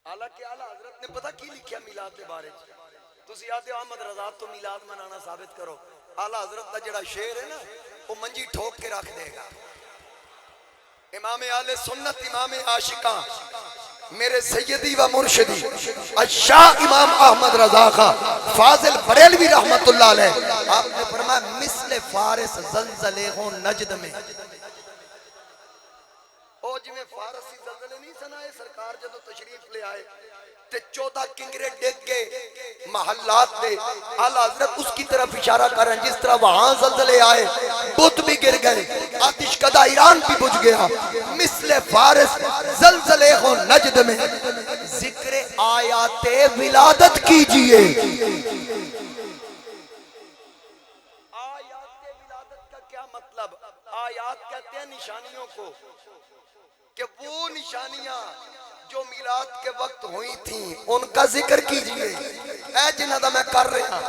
حالانکہ اعلیٰ حضرت نے پتہ کی لکھیا میلاد کے بارے تو سیادے احمد رضا تو میلاد منانا ثابت کرو، اعلیٰ حضرت کا جڑا شعر ہے نا وہ منجی ٹھوک کے رکھ دے گا۔ امام اہل سنت، امام عاشقاں، میرے سیدی و مرشدی الشاہ امام احمد رضا خان فاضل بریلوی رحمت اللہ علیہ، آپ نے فرمایا مثل فارس زلزلے ہوں نجد میں، او جی میں فارسی زلزلے نہیں سنائے سرکار جدو تشریف لے آئے تے 14 کنگرے ڈگ گئے محلات دے، اعلیٰ حضرت اس کی طرف اشارہ کر رہے ہیں جس طرح وہاں زلزلے آئے بت بھی گر گئے، آتش کدہ ایران بھی بجھ گیا، مثل فارس زلزلے ہو نجد میں، ذکر آیات ولادت کیجئے۔ آیات ولادت کا کیا مطلب؟ آیات کہتے ہیں نشانیوں کو، کہ وہ نشانیاں جو میلاد کے وقت ہوئی تھیں ان کا ذکر کیجئے، اے جنہ دا میں کر رہا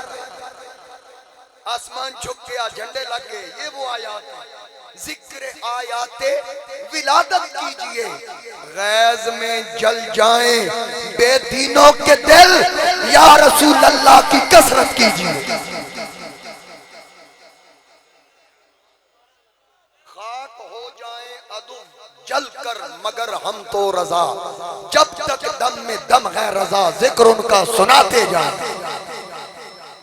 آسمان چھک گیا جھنڈے لگ گئے، یہ وہ آیات ہیں، ذکر آیات ولادت کیجئے، غیظ میں جل جائیں بے دینوں کے دل، یا رسول اللہ کی کثرت کیجئے۔ خاک ہو جائیں عدو جل کر مگر ہم تو رضا، جب تک دم میں دم ہے رضا ذکر ان کا سناتے جائیں۔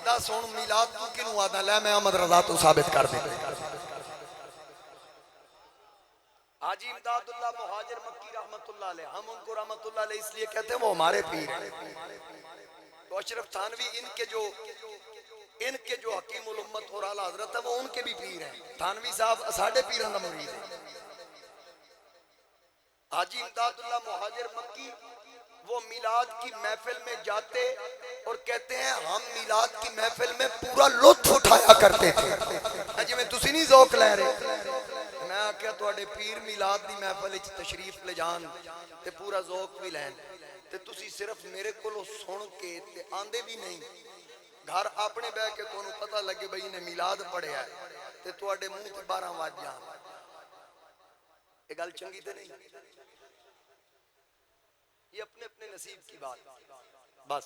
دا سن میلاد تو کنو آدھا لے میں احمد رضا تو ثابت کر دے۔ حاجی امداد اللہ مہاجر مکی رحمت اللہ علیہ، ہم ان کو رحمت اللہ علیہ اس لیے کہتے ہیں وہ ہمارے پیر ہیں۔ تو اشرف تھانوی ان کے جو حکیم الامت اور اعلیٰ حضرت ہے وہ ان کے بھی پیر ہیں، تھانوی صاحب ساڑھے پیران دا مرید ہیں۔ حاجی امداد اللہ مہاجر مکی وہ میلاد کی محفل میں جاتے اور کہتے ہیں ہم میلاد کی محفل میں پورا لطف اٹھایا کرتے تھے، جی میں تسی نہیں ذوق لے رہے، میں کیا تواڈے پیر میلاد دی محفل وچ تشریف لے جان تے پورا ذوق بھی لین تے تسی صرف میرے کولوں سن کے تے آندے بھی نہیں، گھر اپنے بہ کے تانوں پتہ لگے بھئی نے میلاد پڑھیا ہے تے تواڈے منہ تے 12 وج جان، یہ گل چنگی تے نہیں؟ یہ اپنے اپنے نصیب کی بات، بس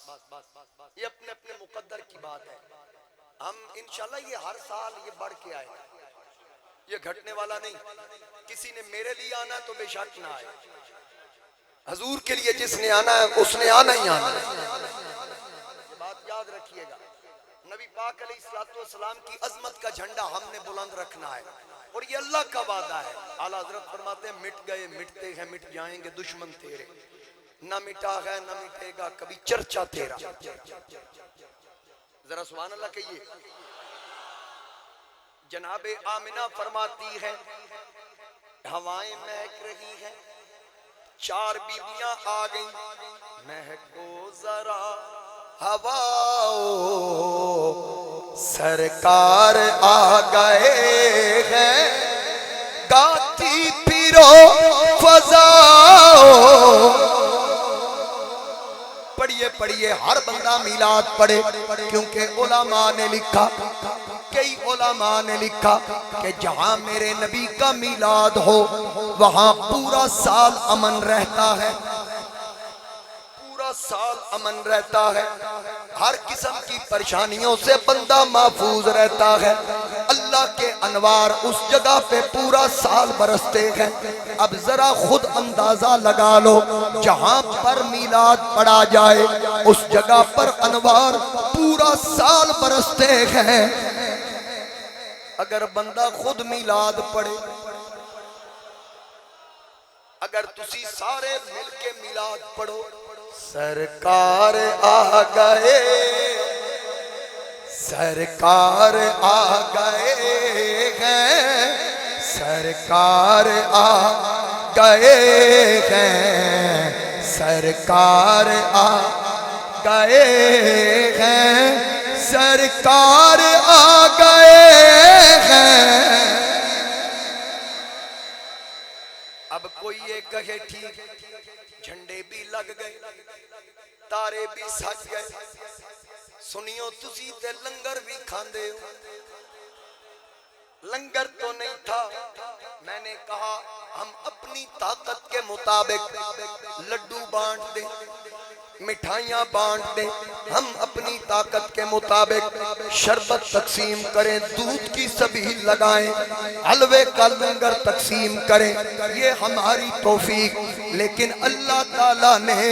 یہ اپنے اپنے مقدر کی بات ہے، ہم انشاءاللہ یہ ہر سال یہ بڑھ کے آئے، یہ گھٹنے والا نہیں، کسی نے میرے لیے آنا ہے تو بے شک نہ آئے، حضور کے لیے جس نے آنا ہے اس نے آنا ہی آنا ہے، یہ بات یاد رکھیے گا، نبی پاک علیہ السلام کی عظمت کا جھنڈا ہم نے بلند رکھنا ہے، اور یہ اللہ کا وعدہ ہے، اعلیٰ حضرت فرماتے ہیں مٹ گئے مٹتے ہیں مٹ جائیں گے دشمن تیرے، نہ مٹا ہے نہ مٹے گا کبھی چرچا تیرا، ذرا سبحان اللہ کہیے۔ جناب آمنہ فرماتی ہے ہوائیں مہک رہی ہیں، چار بیویاں آ گئیں، مہکو ذرا ہواؤ، سرکار آ گئے ہیں، گاتی پھرو فضاؤ۔ پڑھیے پڑھیے، ہر بندہ میلاد پڑھے، کیونکہ علماء نے لکھا، کئی علماء نے لکھا کہ جہاں میرے نبی کا میلاد ہو وہاں پورا سال امن رہتا ہے، پورا سال امن رہتا ہے، ہر قسم کی پریشانیوں سے بندہ محفوظ رہتا ہے، اللہ کے انوار اس جگہ پہ پورا سال برستے ہیں۔ اب ذرا خود اندازہ لگا لو، جہاں پر میلاد پڑھا جائے اس جگہ پر انوار پورا سال برستے ہیں۔ اگر بندہ خود میلاد پڑھے، اگر تسی سارے مل کے میلاد پڑھو، سرکار آ گئے، سرکار آ گئے ہیں، سرکار آ گئے ہیں، سرکار آ گئے ہیں، سرکار آ گئے ہیں۔ اب کوئی یہ کہے ٹھیک، جھنڈے بھی لگ گئے، تارے بھی سج گئے، سنیو تسی تے لنگر بھی کھاندے ہو۔ لنگر تو نہیں تھا، میں نے کہا ہم اپنی طاقت کے مطابق لڈو بانٹ دیں، مٹھائیاں بانٹ دیں، ہم اپنی طاقت کے مطابق شربت تقسیم کریں، دودھ کی سبیل لگائیں، حلوے کا لنگر تقسیم کریں، یہ ہماری توفیق۔ لیکن اللہ تعالیٰ نے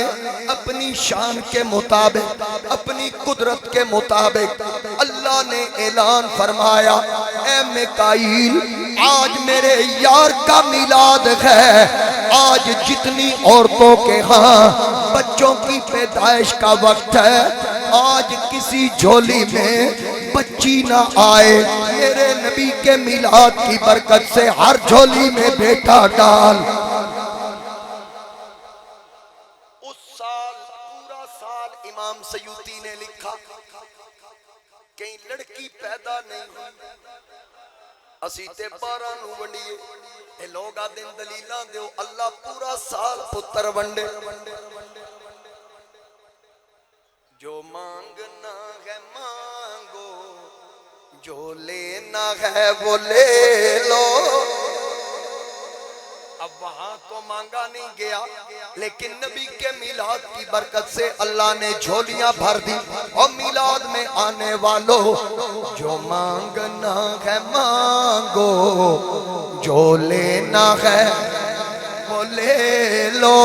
اپنی شان کے مطابق، اپنی قدرت کے مطابق اللہ نے اعلان فرمایا، اے میکائیل آج میرے یار کا میلاد ہے، آج جتنی عورتوں کے ہاں بچوں کی پیدائش کا وقت ہے، آج کسی جھولی میں بچی نہ آئے، میرے نبی کے میلاد کی برکت سے ہر جھولی میں بیٹا ڈال۔ اس سال پورا سال امام سیوطی نے لکھا، کہیں لڑکی پیدا نہیں ہوئی، اسی تے 12 نو ونڈیے، اے لوگ آدھیں دلیلاں دیو، اللہ پورا سال پتر ونڈے۔ جو مانگنا ہے مانگو، جو لینا ہے وہ لے لو۔ اب وہاں تو مانگا نہیں گیا، لیکن نبی کے میلاد کی برکت سے اللہ نے جھولیاں بھر دی۔ اور میلاد میں آنے والوں، جو مانگنا ہے مانگو، جو لینا ہے وہ لے لو،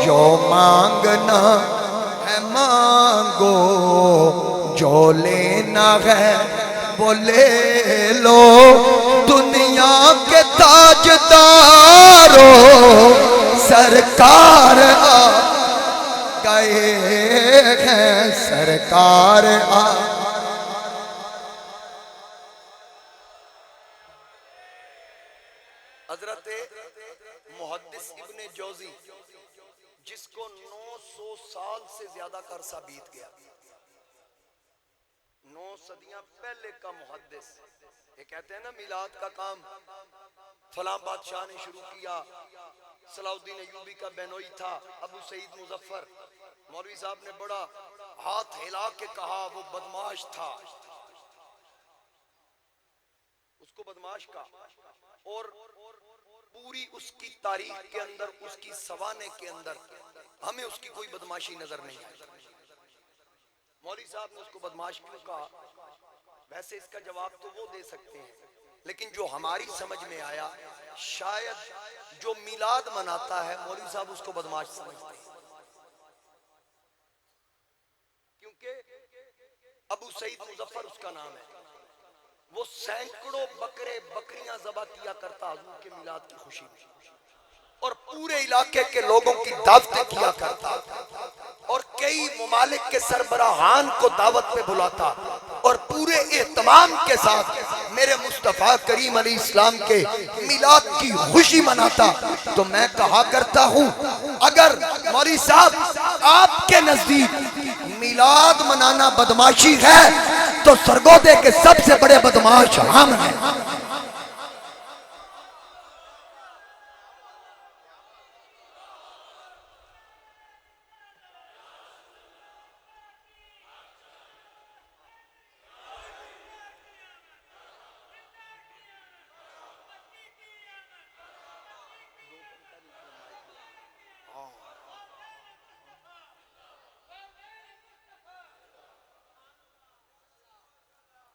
جو مانگنا ہے مانگو، جو لینا ہے وہ لے لو۔ دنیا کے تاجدارو سرکار آ گئے ہیں، سرکار آ۔ حضرت محدث ابن جوزی، جس کو 900 سال سے زیادہ کا عرصہ بیت گیا، 9 صدیاں پہلے کا محدث، یہ کہتے ہیں نا میلاد کا کام فلاں بادشاہ نے شروع کیا، صلاح الدین ایوبی کا بینوئی تھا، ابو سعید مظفر، مولوی صاحب نے بڑا ہاتھ ہلا کے کہا وہ بدماش تھا، اس کو بدماش کہا، اور پوری اس کی تاریخ کے اندر، اس کی سوانے کے اندر ہمیں اس کی کوئی بدماشی نظر نہیں آئی۔ مولوی صاحب نے اس کو بدماش کیوں کہا؟ ویسے اس کا جواب تو وہ دے سکتے ہیں، لیکن جو ہماری سمجھ میں آیا، شاید جو میلاد مناتا ہے مولوی صاحب اس کو بدماش سمجھتے ہیں، کیونکہ ابو سعید مظفر اس کا نام ہے، وہ سینکڑوں بکرے بکریاں ذبح کیا کرتا حضور کے میلاد کی خوشی میں، اور پورے علاقے کے لوگوں کی دعوتیں کیا کرتا، اور کئی ممالک کے سربراہان کو دعوت پہ بلاتا، اور پورے اہتمام کے ساتھ میرے مصطفیٰ کریم علیہ السلام کے میلاد کی خوشی مناتا تو میں کہا کرتا ہوں اگر مولوی صاحب آپ کے نزدیک میلاد منانا بدماشی ہے تو سرگودے کے سب سے بڑے بدماش ہم ہیں۔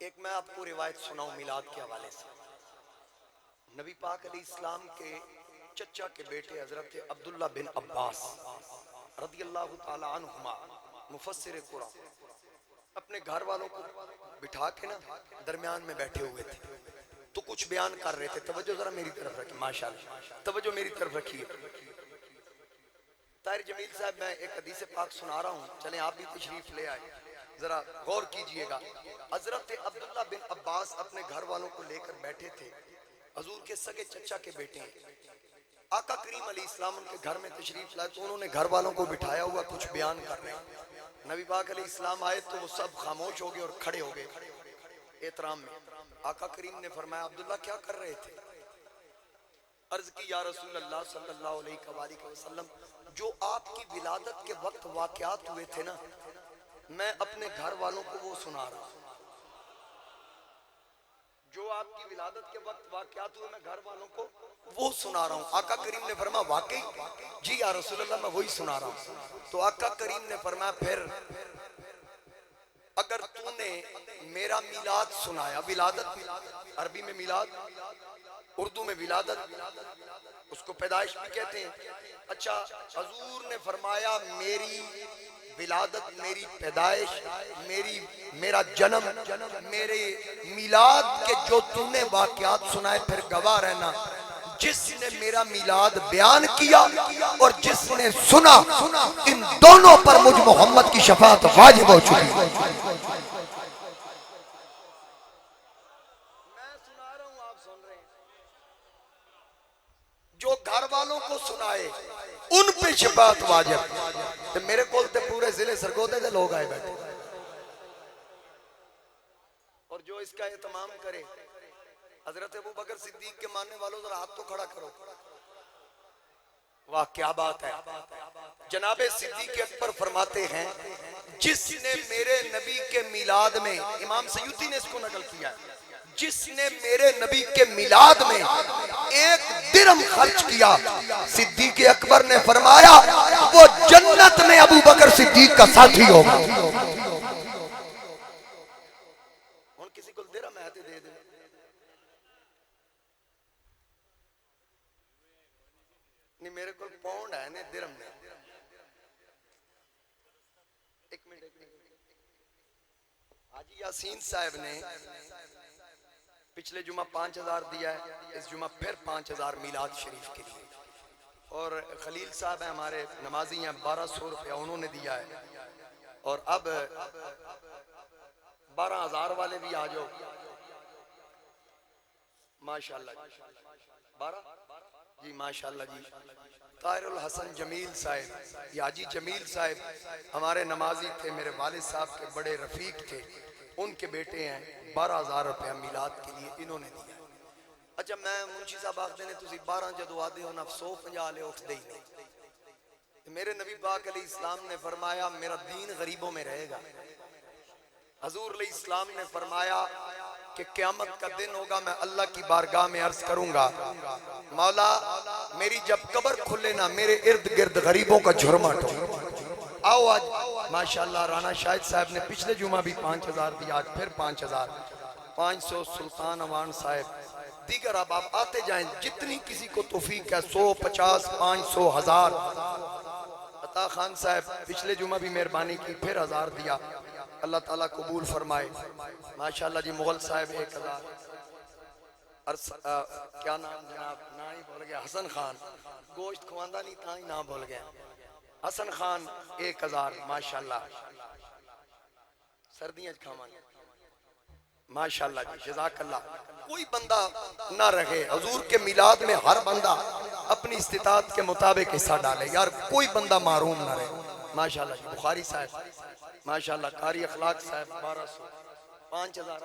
ایک میں آپ کو روایت سناؤں میلاد کے حوالے سے۔ نبی پاک علیہ السلام کے چچا کے بیٹے حضرت عبداللہ بن عباس رضی اللہ تعالی عنہما مفسر قرآن اپنے گھر والوں کو بٹھا کے نا درمیان میں بیٹھے ہوئے تھے تو کچھ بیان کر رہے تھے۔ توجہ ذرا میری طرف رکھیے، ماشاءاللہ توجہ میری طرف رکھیے۔ طاہر جمیل صاحب میں ایک حدیث پاک سنا رہا ہوں، چلیں آپ بھی تشریف لے آئے، ذرا غور کیجئے گا۔ حضرت عبداللہ بن عباس اپنے گھر والوں کو لے کر بیٹھے تھے، حضور کے سگے چچا کے بیٹے ہیں۔ آقا کریم علیہ السلام ان کے گھر میں تشریف لائے تو انہوں نے گھر والوں کو بٹھایا ہوا کچھ بیان کر رہے ہیں۔ نبی پاک علیہ السلام آئے تو وہ سب خاموش ہو گئے اور کھڑے ہو گئے احترام میں۔ آقا کریم نے فرمایا عبداللہ کیا کر رہے تھے؟ عرض کی یا رسول اللہ صلی اللہ علیہ وآلہ وسلم جو آپ کی ولادت کے وقت واقعات ہوئے تھے نا میں اپنے گھر والوں کو وہ سنا رہا ہوں۔ جو آپ کی ولادت کے وقت واقعات ہوئے میں گھر والوں کو وہ سنا رہا ہوں۔ آقا کریم نے فرمایا واقعی؟ جی یا رسول اللہ میں وہی سنا رہا ہوں۔ تو آقا کریم نے فرمایا پھر اگر تو نے میرا میلاد سنایا، ولادت عربی میں میلاد، اردو میں ولادت، اس کو پیدائش بھی کہتے ہیں۔ اچھا حضور نے فرمایا میری ولادت، میری پیدائش، میرا جنم، میرے میلاد کے جو تو نے واقعات سنائے پھر گواہ رہنا جس نے میرا میلاد بیان کیا اور جس نے سنا ان دونوں پر مجھ محمد کی شفاعت واجب ہو چکی۔ میں سنا رہا ہوں آپ سن رہے ہیں۔ جو گھر والوں کو سنائے ان پہ شفاعت واجب۔ تو میرے کول تے پورے ضلع سرگودے دے لوگ آئے بیٹھے اور جو اس کا اہتمام کرے حضرت ابو بکر صدیق کے ماننے والوں ذرا ہاتھ تو کھڑا کرو۔ واہ کیا بات ہے۔ جناب صدیق اکبر فرماتے ہیں جس نے میرے نبی کے میلاد میں، امام سیوطی نے اس کو نقل کیا ہے، جس نے میرے نبی کے میلاد میں ایک درہم خرچ کیا صدیق اکبر نے فرمایا وہ جنت میں ابو بکر صدیق کا ساتھی ہوگا۔ ان کسی کو درہم ہے دے دے نہیں، میرے کو پاؤنڈ ہے نہیں درہم نہیں۔ ایک منٹ حاجی یاسین صاحب نے پچھلے جمعہ 5000 دیا ہے، اس جمعہ پھر 5000 میلاد شریف کے لیے، اور خلیل صاحب ہیں ہمارے نمازی ہیں 1200 روپیہ انہوں نے دیا ہے، اور اب 12000 والے بھی آ جاؤ ماشاءاللہ۔ 12 جی ماشاءاللہ جی۔ طاہر الحسن جمیل صاحب، یہ حاجی جمیل صاحب ہمارے نمازی تھے، میرے والد صاحب کے بڑے رفیق تھے، ان کے بیٹے ہیں، 12000 روپیہ میلاد کے لیے انہوں نے دیا۔ اچھا میں منشی صاحب آخر نے تُسی 12 جدو آدھے ہونا 150 لے اٹھ دے ہی نہیں۔ میرے نبی پاک علیہ السلام نے فرمایا میرا دین غریبوں میں رہے گا۔ حضور علیہ السلام نے فرمایا کہ قیامت کا دن ہوگا میں اللہ کی بارگاہ میں عرض کروں گا مولا میری جب قبر کھلے نا میرے ارد گرد غریبوں کا جھرمٹ ہو۔ آؤ آج ماشاءاللہ رانا شاہد صاحب نے پچھلے جمعہ بھی 5000 دیا، آج پھر 5000، 500 سلطان اوان صاحب، دیگر اب آپ آتے جائیں جتنی کسی کو توفیق ہے، 100 50 500 1000۔ عطا خان صاحب پچھلے جمعہ بھی مہربانی کی پھر 1000 دیا، اللہ تعالیٰ قبول فرمائے ماشاءاللہ جی۔ مغل صاحب 1000، کیا نام جناب نا ہی بھول گیا، حسن خان گوشت کھواندہ نہیں تھا ہی نام بھول گیا، حسن خان 1000 ماشاءاللہ۔ سردیاں کھامان ماشاءاللہ جی، جزاک اللہ. کوئی بندہ نہ رہے حضور کے میلاد میں، ہر بندہ اپنی استطاعت کے مطابق حصہ ڈالے یار، کوئی بندہ محروم نہ رہے. ماشاءاللہ جی. بخاری صاحب ماشاءاللہ، قاری اخلاق صاحب 1200، 5000.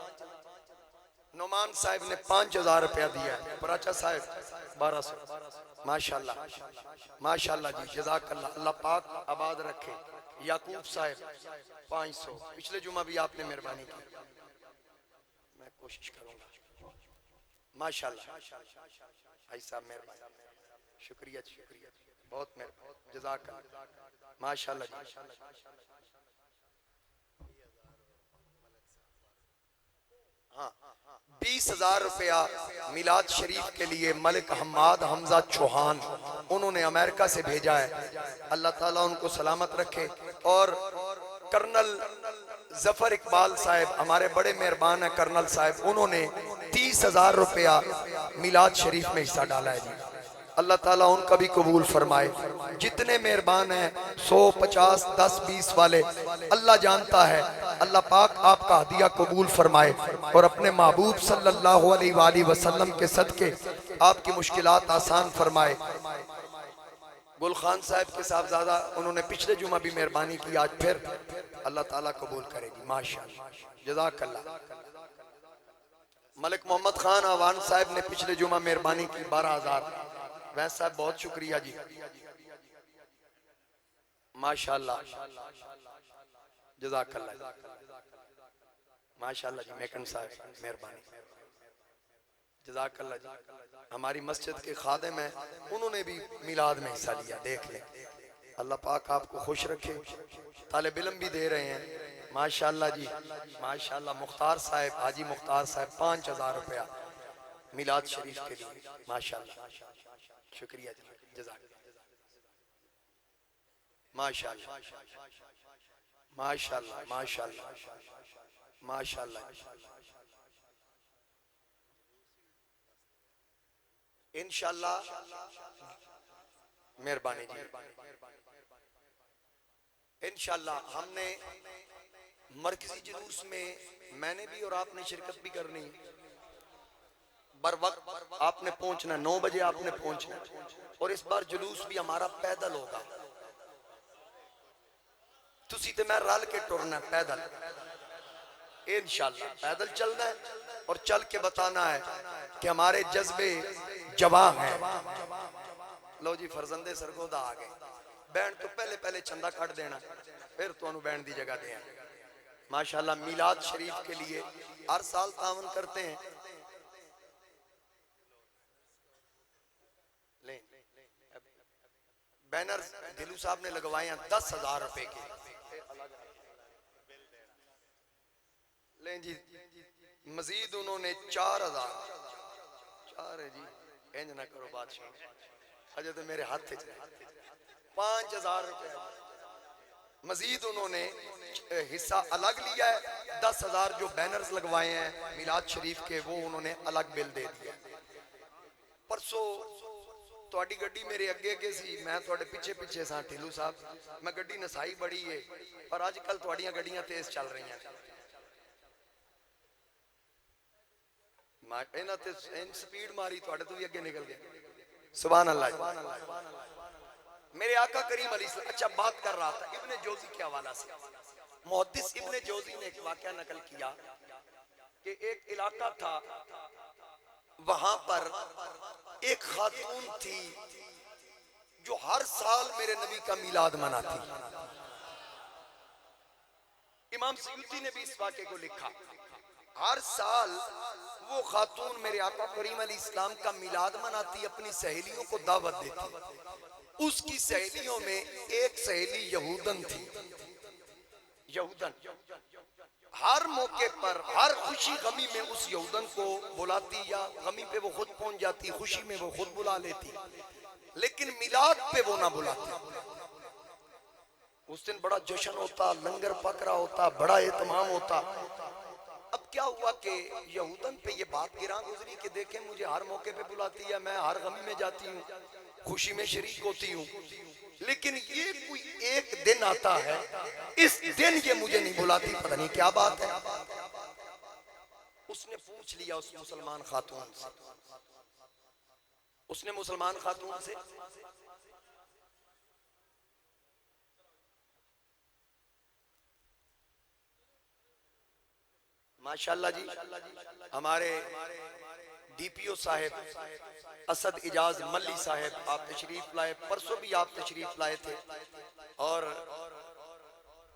نعمان صاحب نے 5000 روپیہ دیا ہے. پراچا صاحب 1200. ماشاءاللہ ماشاءاللہ جی، جزاک اللہ. اللہ پاک آباد رکھے. یعقوب صاحب 500. پچھلے جمعہ بھی آپ نے مہربانی کی، میں کوشش کروں گا. ماشاءاللہ بھائی صاحب مہربانی، شکریہ شکریہ، بہت مہربانی، جزاک اللہ. ماشاءاللہ جی. ہاں 20,000 روپیہ میلاد شریف کے لیے ملک حماد حمزہ چوہان، انہوں نے امریکہ سے بھیجا ہے. اللہ تعالیٰ ان کو سلامت رکھے. اور کرنل ظفر اقبال صاحب ہمارے بڑے مہربان ہیں، کرنل صاحب، انہوں نے 30,000 روپیہ میلاد شریف میں حصہ ڈالا ہے جی. اللہ تعالیٰ ان کا بھی قبول فرمائے. جتنے مہربان ہیں 100 50 10 20 والے، اللہ جانتا ہے. اللہ پاک آپ کا ہدیہ قبول فرمائے اور اپنے محبوب صلی اللہ علیہ وآلہ وسلم کے صدقے آپ کی مشکلات آسان فرمائے. گل خان صاحب کے صاحبزادہ، انہوں نے پچھلے جمعہ بھی مہربانی کی، آج پھر اللہ تعالیٰ قبول کرے گی. ماشاءاللہ جزاک اللہ. ملک محمد خان آوان صاحب نے پچھلے جمعہ مہربانی کی 12,000. ویس صاحب بہت شکریہ جی. ماشاءاللہ جزاک اللہ. ماشاءاللہ جی. میکن صاحب مہربانی، جزاک اللہ جی. ہماری مسجد کے خادم ہیں، انہوں نے بھی میلاد میں حصہ لیا، دیکھ لیں. اللہ پاک آپ کو خوش رکھے. طالب علم بھی دے رہے ہیں. ماشاءاللہ جی ماشاءاللہ. مختار صاحب، حاجی مختار صاحب 5,000 روپیہ میلاد شریف کے لیے. ماشاءاللہ شکریہ جی، جزاک اللہ. ماشاءاللہ ماشاءاللہ ماشاءاللہ ماشاءاللہ. انشاءاللہ مہربانی جی. انشاءاللہ ہم نے مرکزی جلوس میں، میں نے بھی اور آپ نے شرکت بھی کرنی. بر وقت آپ نے پہنچنا، 9 بجے آپ نے پہنچنا. اور اس بار جلوس بھی ہمارا پیدل ہوگا. تسی تے میں رل کے ٹرنا پیدل، انشاءاللہ پیدل چلنا ہے اور چل کے بتانا ہے کہ ہمارے جذبے جواں ہیں. لو جی فرزندے سرگودا آگئے. بینڈ تو پہلے چندہ کٹ دینا، پھر تو انہوں بینڈ دی جگہ دیں. ماشاءاللہ میلاد شریف کے لیے ہر سال تعاون کرتے ہیں. لیں بینر دلو صاحب نے لگوائے ہیں 10,000 روپے کے. لیں جی مزید انہوں نے 4,000. 4 ہے جی، اینج نہ کرو بادشاہ، حجت میرے ہاتھ تھے. 5,000 روپے مزید انہوں نے حصہ الگ لیا ہے. 10,000 جو بینرز لگوائے ہیں میلاد شریف کے، وہ انہوں نے الگ بل دے دیا. پرسو توڑی گڑی میرے اگے کے سی، میں توڑے پیچھے ساں ٹھلو صاحب، میں گڑی نسائی بڑی ہے اور آج کل توڑیاں گڑیاں تیز چل رہی ہیں. ان سپیڈ ماری توڑے تو بھی اگے نکل گئے. سبحان اللہ. میرے آقا کریم علیہ السلام. اچھا بات کر رہا تھا ابن جوزی کے حوالہ سے. محدث ابن جوزی نے ایک واقعہ نقل کیا کہ ایک علاقہ تھا، وہاں پر ایک خاتون تھی جو ہر سال میرے نبی کا میلاد مناتی. امام سیوطی نے بھی اس واقعے کو لکھا. ہر سال وہ خاتون میرے آقا کریم علیہ السلام کا میلاد مناتی، اپنی سہیلیوں کو دعوت دیتی. اس کی سہیلیوں میں ایک سہیلی یہودن تھی. یہودن ہر موقع پر، ہر خوشی غمی میں اس یہودن کو بلاتی، یا غمی پہ وہ خود پہنچ جاتی، خوشی میں وہ خود بلا لیتی، لیکن میلاد پہ وہ نہ بلاتی. اس دن بڑا جشن ہوتا، لنگر پکرا ہوتا، بڑا اہتمام ہوتا. اب کیا ہوا کہ یہودن پہ یہ بات گران گزری کہ دیکھیں مجھے ہر موقع پہ بلاتی ہے، میں ہر غمی میں جاتی ہوں، خوشی میں شریک ہوتی ہوں، لیکن یہ کوئی ایک دن آتا ہے، اس دن یہ مجھے نہیں بلاتی، پتہ نہیں کیا بات ہے. اس نے پوچھ لیا اس مسلمان خاتون سے، اس نے مسلمان خاتون سے ماشاءاللہ جی، ہمارے ڈی پی او صاحب اسد اجاز ملی صاحب آپ تشریف لائے، پرسوں بھی آپ تشریف لائے تھے اور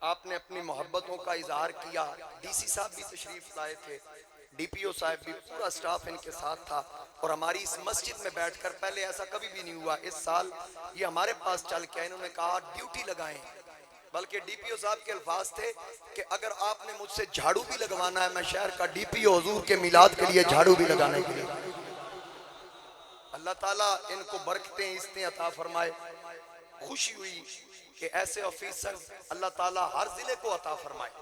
آپ نے اپنی محبتوں کا اظہار کیا، ڈی سی صاحب بھی تشریف لائے تھے، ڈی پی او صاحب بھی، پورا سٹاف ان کے ساتھ تھا، اور ہماری اس مسجد میں بیٹھ کر، پہلے ایسا کبھی بھی نہیں ہوا، اس سال یہ ہمارے پاس چل کے انہوں نے کہا ڈیوٹی لگائیں، بلکہ ڈی پی او صاحب کے الفاظ تھے کہ اگر آپ نے مجھ سے جھاڑو بھی لگوانا ہے، میں شہر کا ڈی پی او حضور کے میلاد کے لیے جھاڑو بھی لگانے کے لیے۔ اللہ تعالیٰ ان کو برکتیں عزتیں عطا فرمائے۔ خوشی ہوئی کہ ایسے آفیسر اللہ تعالیٰ ہر ضلع کو عطا فرمائے۔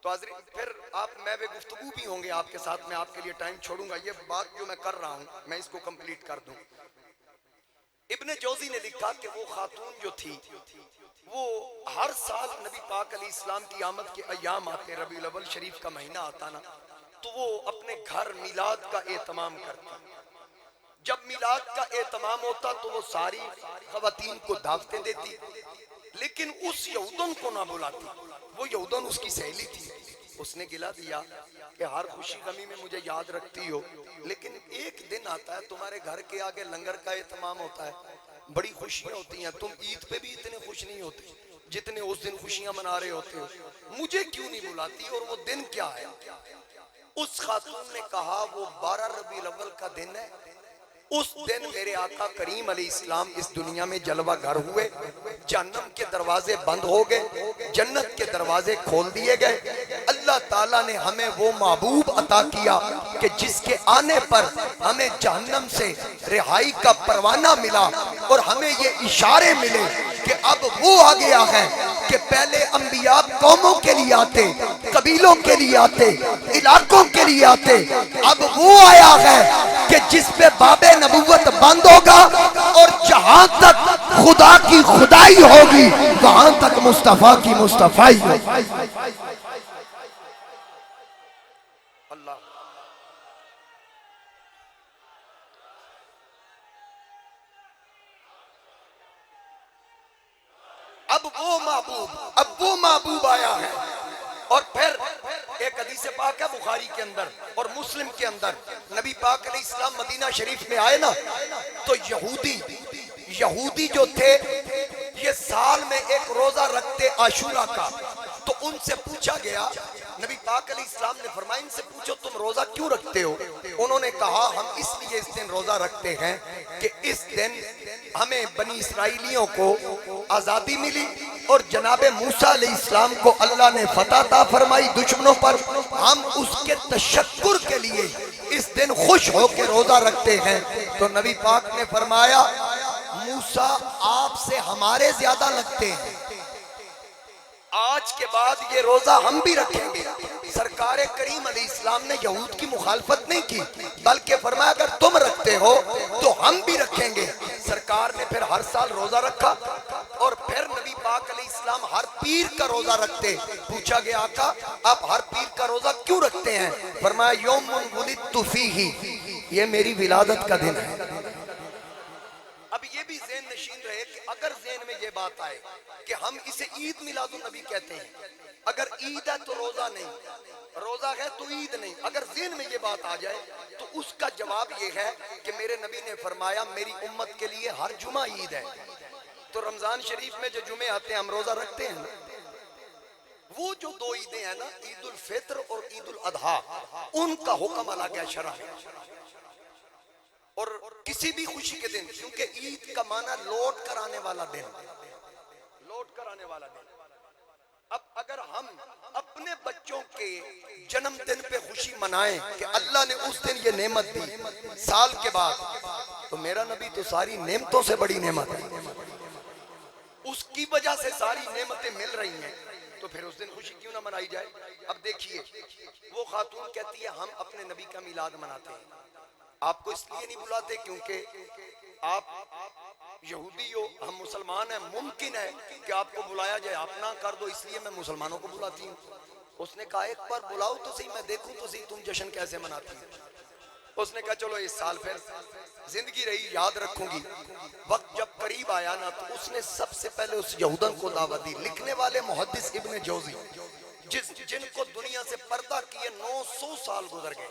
تو حضرین پھر آپ میں بھی گفتگو بھی ہوں گے آپ کے ساتھ، میں آپ کے لیے ٹائم چھوڑوں گا، یہ بات جو میں کر رہا ہوں میں اس کو کمپلیٹ کر دوں۔ ابن جوزی نے لکھا کہ وہ خاتون جو تھی وہ ہر سال نبی پاک علیہ السلام کی آمد کے ایام آتے، ربیع الاول شریف کا مہینہ آتا نا، تو وہ اپنے گھر میلاد کا اہتمام کرتی۔ جب میلاد کا اہتمام ہوتا تو وہ ساری خواتین کو دعوتیں دیتی، لیکن اس یہودن کو نہ بلاتی، وہ یہودن اس کی سہیلی تھی۔ اس نے گلا دیا کہ ہر خوشی غمی میں مجھے یاد رکھتی ہو، لیکن ایک دن آتا ہے تمہارے گھر کے آگے لنگر کا اہتمام ہوتا ہے، بڑی خوشیاں ہوتی ہیں، تم عید پہ بھی اتنے خوش نہیں ہوتے جتنے اس دن خوشیاں منا رہے ہوتے ہو، مجھے کیوں نہیں بلاتی، اور وہ دن کیا ہے؟ اس خاتون نے کہا وہ 12 ربیع الاول کا دن ہے، اس دن میرے آقا کریم علیہ السلام اس دنیا میں جلوہ گر ہوئے، جہنم کے دروازے بند ہو گئے، جنت کے دروازے کھول دیے گئے، اللہ تعالیٰ نے ہمیں وہ محبوب عطا کیا کہ جس کے آنے پر ہمیں جہنم سے رہائی کا پروانہ ملا، اور ہمیں یہ اشارے ملے کہ اب وہ آ گیا ہے کہ پہلے انبیاء قوموں کے لیے آتے، قبیلوں کے لیے آتے، علاقوں کے لیے آتے، اب وہ آیا ہے کہ جس پہ باب نبوت بند ہوگا اور جہاں تک خدا کی خدائی ہوگی وہاں تک مصطفیٰ کی مصطفائی ہوگی۔ اللہ اب وہ محبوب آیا ہے۔ اور پھر ایک حدیث پاک ہے بخاری کے اندر اور مسلم کے اندر، نبی پاک علیہ السلام مدینہ شریف میں آئے نا تو یہودی جو تھے یہ سال میں ایک روزہ رکھتے عاشورہ کا، تو ان سے پوچھا گیا، نبی پاک علیہ السلام نے فرمایا ان سے پوچھو تم روزہ کیوں رکھتے ہو؟ انہوں نے کہا ہم اس لیے اس دن روزہ رکھتے ہیں کہ اس دن ہمیں بنی اسرائیلیوں کو آزادی ملی اور جناب موسیٰ علیہ السلام کو اللہ نے فتح عطا فرمائی دشمنوں پر، ہم اس کے تشکر کے لیے اس دن خوش ہو کے روزہ رکھتے ہیں۔ تو نبی پاک نے فرمایا موسیٰ آپ سے ہمارے زیادہ لگتے ہیں، آج کے بعد یہ روزہ ہم بھی رکھیں گے۔ سرکار کریم علیہ السلام نے یہود کی مخالفت نہیں کی بلکہ فرمایا اگر تم رکھتے ہو تو ہم بھی رکھیں گے۔ سرکار نے پھر ہر سال روزہ رکھا، اور پھر نبی پاک علیہ السلام ہر پیر کا روزہ رکھتے۔ پوچھا گیا آقا آپ ہر پیر کا روزہ کیوں رکھتے ہیں؟ فرمایا یوم ولدت فیہ، یہ میری ولادت کا دن ہے۔ اب یہ بھی ذہن نشین رہے کہ اگر ذہن میں یہ بات آئے کہ ہم اسے عید میلاد النبی کہتے ہیں، اگر عید ہے تو روزہ نہیں، روزہ ہے تو عید نہیں، اگر ذہن میں یہ بات آ جائے تو اس کا جواب یہ ہے کہ میرے نبی نے فرمایا میری امت کے لیے ہر جمعہ عید ہے، تو رمضان شریف میں جو جمعے آتے ہیں ہم روزہ رکھتے ہیں، وہ جو دو عیدیں ہیں نا عید الفطر اور عید الاضحیٰ، ان کا حکم الگ ہے شرع ہے۔ اور کسی بھی خوشی کے دن، کیونکہ عید کا معنی لوٹ کر آنے والا دن، لوٹ کر آنے والا دن۔ اب اگر ہم اپنے بچوں کے جنم دن پہ خوشی منائیں کہ اللہ نے اس دن یہ نعمت دی سال کے بعد، تو میرا نبی تو ساری نعمتوں سے بڑی نعمت ہے، اس کی وجہ سے ساری نعمتیں مل رہی ہیں، تو پھر اس دن خوشی کیوں نہ منائی جائے؟ اب دیکھیے وہ خاتون کہتی ہے ہم اپنے نبی کا میلاد مناتے ہیں، آپ کو اس لیے نہیں بلاتے کیونکہ آپ یہودی ہو، ہم مسلمان ہیں، ممکن ہے کہ آپ کو بلایا جائے، آپ نہ کر دو، اس لیے میں مسلمانوں کو بلاتی ہوں۔ اس نے کہا ایک بار بلاؤ تو صحیح، میں دیکھوں تو صحیح تم جشن کیسے مناتی ہیں۔ اس نے کہا چلو اس سال پھر زندگی رہی یاد رکھوں گی۔ وقت جب قریب آیا نا تو اس نے سب سے پہلے اس یہودن کو دعوت دی۔ لکھنے والے محدث ابن جوزی جن کو دنیا سے پردہ کیے 900 سال گزر گئے،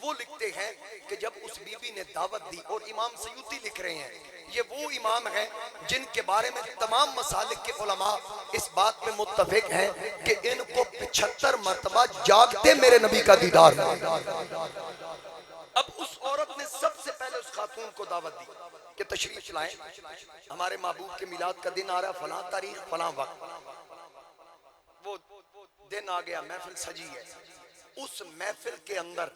وہ لکھتے ہیں کہ جب اس بی بی نے دعوت دی، اور امام سیوطی لکھ رہے ہیں یہ وہ امام ہیں جن کے بارے میں تمام مسالک کے علماء اس بات پہ متفق ہیں کہ ان کو 75 مرتبہ جاگتے میرے نبی کا دیدار ہوا۔ اب اس عورت نے سب سے پہلے اس خاتون کو دعوت دی کہ تشریف لائیں، ہمارے محبوب کے میلاد کا دن آ رہا، فلاں تاریخ فلاں وقت۔ وہ دن آ گیا، محفل سجی ہے۔ اس محفل کے اندر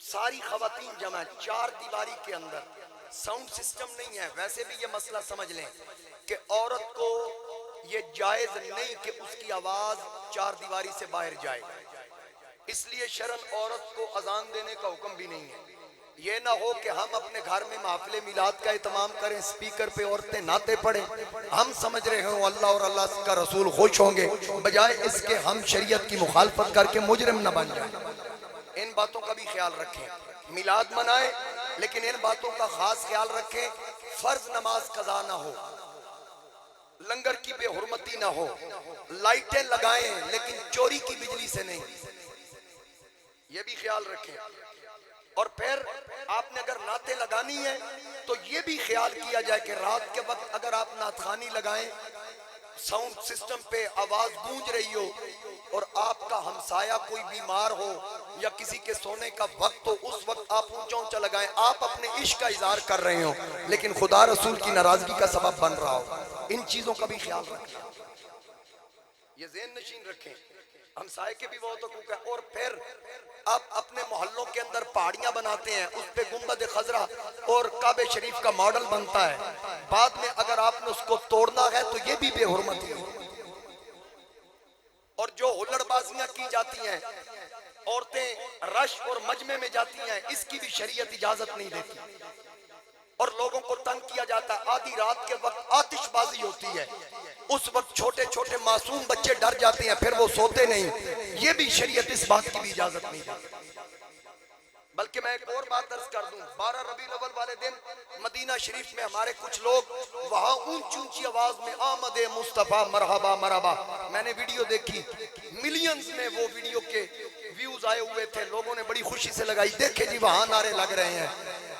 ساری خواتین جمع، 4 دیواری کے اندر، ساؤنڈ سسٹم نہیں ہے۔ ویسے بھی یہ مسئلہ سمجھ لیں کہ عورت کو یہ جائز نہیں کہ اس کی آواز 4 دیواری سے باہر جائے، اس لیے شرعاً عورت کو اذان دینے کا حکم بھی نہیں ہے۔ یہ نہ ہو کہ ہم اپنے گھر میں محفل میلاد کا اہتمام کریں، سپیکر پہ عورتیں نعتیں پڑھیں، ہم سمجھ رہے ہوں اللہ اور اللہ کا رسول خوش ہوں گے، بجائے اس کے ہم شریعت کی مخالفت کر کے مجرم نہ بن جائیں۔ ان باتوں کا بھی خیال رکھیں، میلاد منائیں لیکن ان باتوں کا خاص خیال رکھیں، فرض نماز قضا نہ ہو، لنگر کی بے حرمتی نہ ہو، لائٹیں لگائیں لیکن چوری کی بجلی سے نہیں، یہ بھی خیال رکھیں۔ اور پھر آپ نے اگر نعتیں لگانی ہیں تو یہ بھی خیال کیا جائے کہ رات کے وقت اگر آپ نعت خوانی لگائیں، ساؤنڈ سسٹم پہ آواز گونج رہی ہو اور آپ کا ہمسایہ کوئی بیمار ہو یا کسی کے سونے کا وقت ہو، اس وقت آپ اونچا اونچا لگائیں، آپ اپنے عشق کا اظہار کر رہے ہو لیکن خدا رسول کی ناراضگی کا سبب بن رہا ہو، ان چیزوں کا بھی خیال رکھیں، یہ ذہن نشین رکھیں۔ ہمسائے کے بھی بہت حقوق ہے۔ اور پھر آپ اپنے محلوں کے اندر پہاڑیاں بناتے ہیں، اس پہ گنبد خضرا اور کعبہ شریف کا ماڈل بنتا ہے، بعد میں اگر آپ نے اس کو توڑنا ہے تو یہ بھی بے حرمتی ہے۔ اور جو ہلڑ بازیاں کی جاتی ہیں، عورتیں رش اور مجمع میں جاتی ہیں، اس کی بھی شریعت اجازت نہیں دیتی۔ اور لوگوں کو تنگ کیا جاتا ہے، آدھی رات کے وقت آتش بازی ہوتی ہے، اس وقت چھوٹے چھوٹے معصوم بچے ڈر جاتے ہیں، پھر وہ سوتے نہیں، یہ بھی شریعت اس بات کی بھی اجازت نہیں دیتی۔ بلکہ میں ایک اور بات عرض کر دوں، 12 ربیع الاول والے دن مدینہ شریف میں ہمارے کچھ لوگ وہاں اونچی اونچی آواز میں آمد مصطفیٰ مرحبا مرحبا، میں نے ویڈیو دیکھی، ملینز میں وہ ویڈیو کے ویوز آئے ہوئے تھے، لوگوں نے بڑی خوشی سے لگائی، دیکھیں جی وہاں نعرے لگ رہے ہیں۔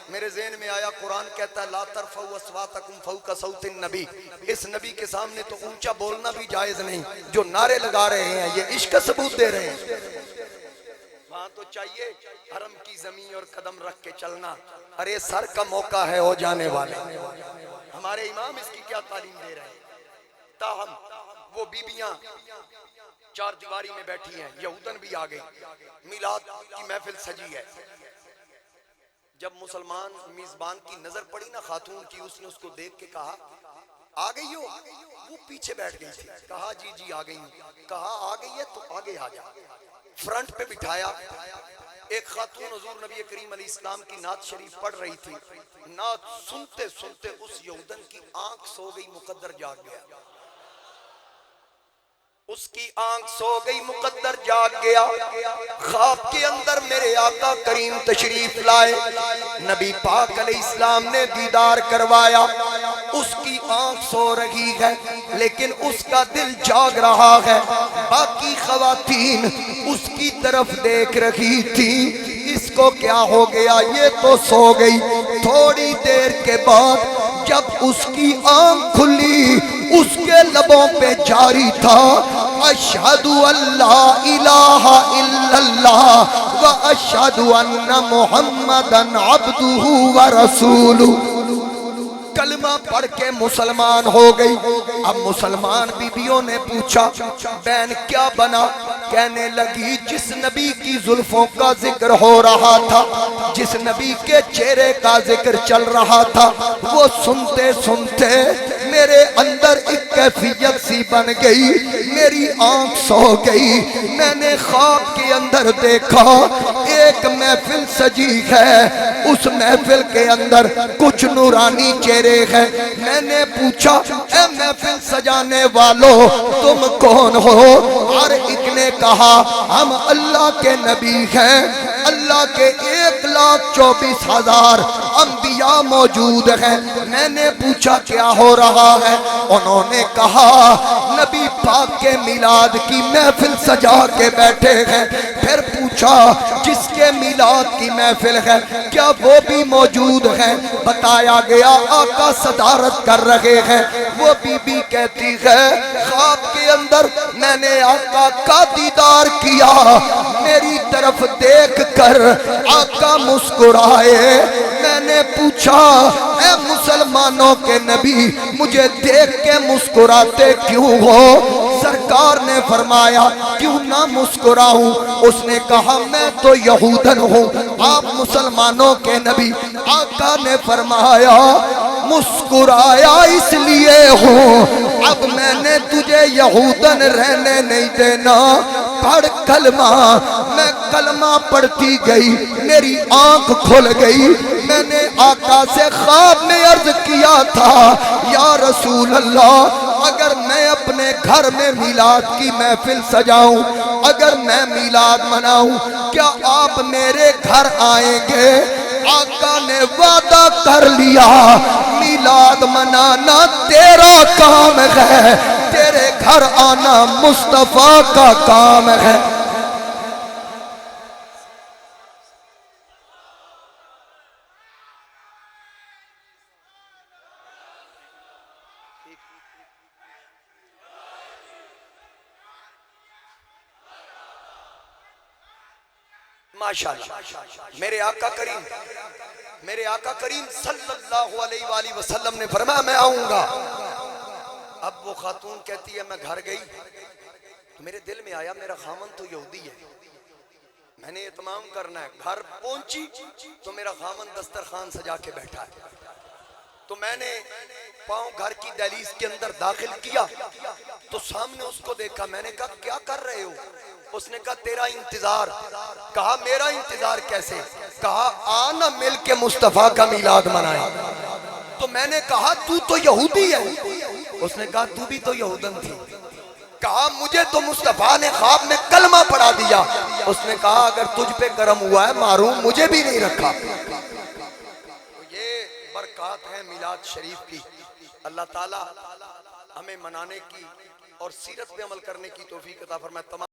میرے ذہن میں آیا قرآن کہتا ہے لا ترفعوا اصواتکم فوق صوت النبی، اس نبی کے سامنے تو اونچا بولنا بھی جائز نہیں، جو نعرے لگا رہے ہیں یہ عشق کا ثبوت دے رہے ہیں۔ وہاں تو چاہیے حرم کی زمین اور قدم رکھ کے چلنا، ارے سر کا موقع ہے ہو جانے والے، ہمارے امام اس کی کیا تعلیم دے رہے ہیں۔ تاہم وہ بیبیاں 4 دیواری میں بیٹھی ہیں، یہودن بھی آ گئی، میلاد کی محفل سجی ہے۔ جب مسلمان میزبان کی نظر پڑی نا خاتون کی، اس نے اس کو دیکھ کے کہا آ گئی ہو؟ وہ پیچھے بیٹھ گئی تھی، کہا جی جی آ گئی ہوں، کہا آ گئی ہے تو آگے آ جا، فرنٹ پہ بٹھایا۔ ایک خاتون حضور نبی کریم علیہ السلام کی نعت شریف پڑھ رہی تھی، نعت سنتے سنتے اس یہودن کی آنکھ سو گئی، مقدر جاگ گیا، اس کی آنکھ سو گئی، مقدر جاگ گیا۔ خواب کے اندر میرے آقا کریم تشریف لائے، نبی پاک علیہ السلام نے دیدار کروایا، اس کی آنکھ سو رہی ہے لیکن اس کا دل جاگ رہا ہے۔ باقی خواتین اس کی طرف دیکھ رہی تھی، اس کو کیا ہو گیا، یہ تو سو گئی۔ تھوڑی دیر کے بعد جب اس کی آنکھ کھلی، اس کے لبوں پہ جاری تھا اشہد ان لا الہ الا اللہ و اشہد ان محمدا عبدہ و رسولہ، کلمہ پڑھ کے مسلمان ہو گئی۔ اب مسلمان بیویوں نے پوچھا بہن کیا بنا؟ کہنے لگی جس نبی کی زلفوں کا ذکر ہو رہا تھا، جس نبی کے چہرے کا ذکر چل رہا تھا، وہ سنتے سنتے میرے اندر ایک کیفیت سی بن گئی، میری آنکھ سو گئی، میں نے خواب کے اندر دیکھا ایک محفل سجی ہے، اس محفل کے اندر کچھ نورانی چہرے ہیں۔ میں نے پوچھا اے محفل سجانے والوں تم کون ہو؟ ہر ایک نے کہا ہم اللہ کے نبی ہیں، اللہ کے 1,24,000 انبیاء موجود ہیں۔ میں نے پوچھا کیا ہو رہا ہے؟ انہوں نے کہا نبی پاک کے میلاد کی محفل سجا کے بیٹھے ہیں۔ پھر پوچھا جس کے میلاد کی محفل ہے کیا وہ بھی موجود ہیں؟ بتایا گیا آقا صدارت کر رہے ہیں۔ وہ بی بی کہتی ہے خواب کے اندر میں نے آقا کا دیدار کیا، میری طرف دیکھ کر آقا مسکرائے۔ میں نے پوچھا اے مسلمانوں کے نبی مجھے دیکھ کے مسکراتے کیوں ہو؟ سرکار نے فرمایا کیوں نہ مسکراؤں؟ اس نے کہا میں تو یہودن ہوں، آپ مسلمانوں کے نبی۔ آقا نے فرمایا مسکرایا اس لیے ہوں، اب میں نے تجھے یہودن رہنے نہیں دینا، پڑھ کلمہ۔ میں کلمہ پڑھتی گئی، میری آنکھ کھل گئی۔ میں نے آقا سے خواب میں عرض کیا تھا یا رسول اللہ اگر میں اپنے گھر میں میلاد کی محفل سجاؤں، اگر میں میلاد مناؤں، کیا آپ میرے گھر آئیں گے؟ آقا نے وعدہ کر لیا میلاد منانا تیرا کام ہے، تیرے گھر آنا مصطفیٰ کا کام ہے۔ ماشاءاللہ میرے آقا کریم صلی اللہ علیہ وآلہ وسلم نے فرمایا میں آؤں گا۔ اب وہ خاتون کہتی ہے میں گھر گئی تو میرے دل میں آیا میرا خامن تو یہودی ہے، میں نے اتمام کرنا ہے۔ گھر پہنچی تو میرا خامن دسترخوان سجا کے بیٹھا ہے، تو میں نے پاؤں گھر کی دہلیز کے اندر داخل کیا تو سامنے اس کو دیکھا۔ میں نے کہا کیا کر رہے ہو؟ اس نے کہا تیرا انتظار۔ کہا میرا انتظار کیسے؟ کہا آنا مل کے مصطفیٰ کا میلاد منائے۔ تو میں نے کہا تو تو یہودی ہے۔ اس نے کہا تو بھی تو یہودن تھی۔ کہا مجھے تو مصطفیٰ نے خواب میں کلمہ پڑھا دیا۔ اس نے کہا اگر تجھ پہ کرم ہوا ہے معروم مجھے بھی نہیں رکھا۔ یہ برکات ہیں میلاد شریف کی۔ اللہ تعالی ہمیں منانے کی اور سیرت پہ عمل کرنے کی توفیق عطا فرمائے۔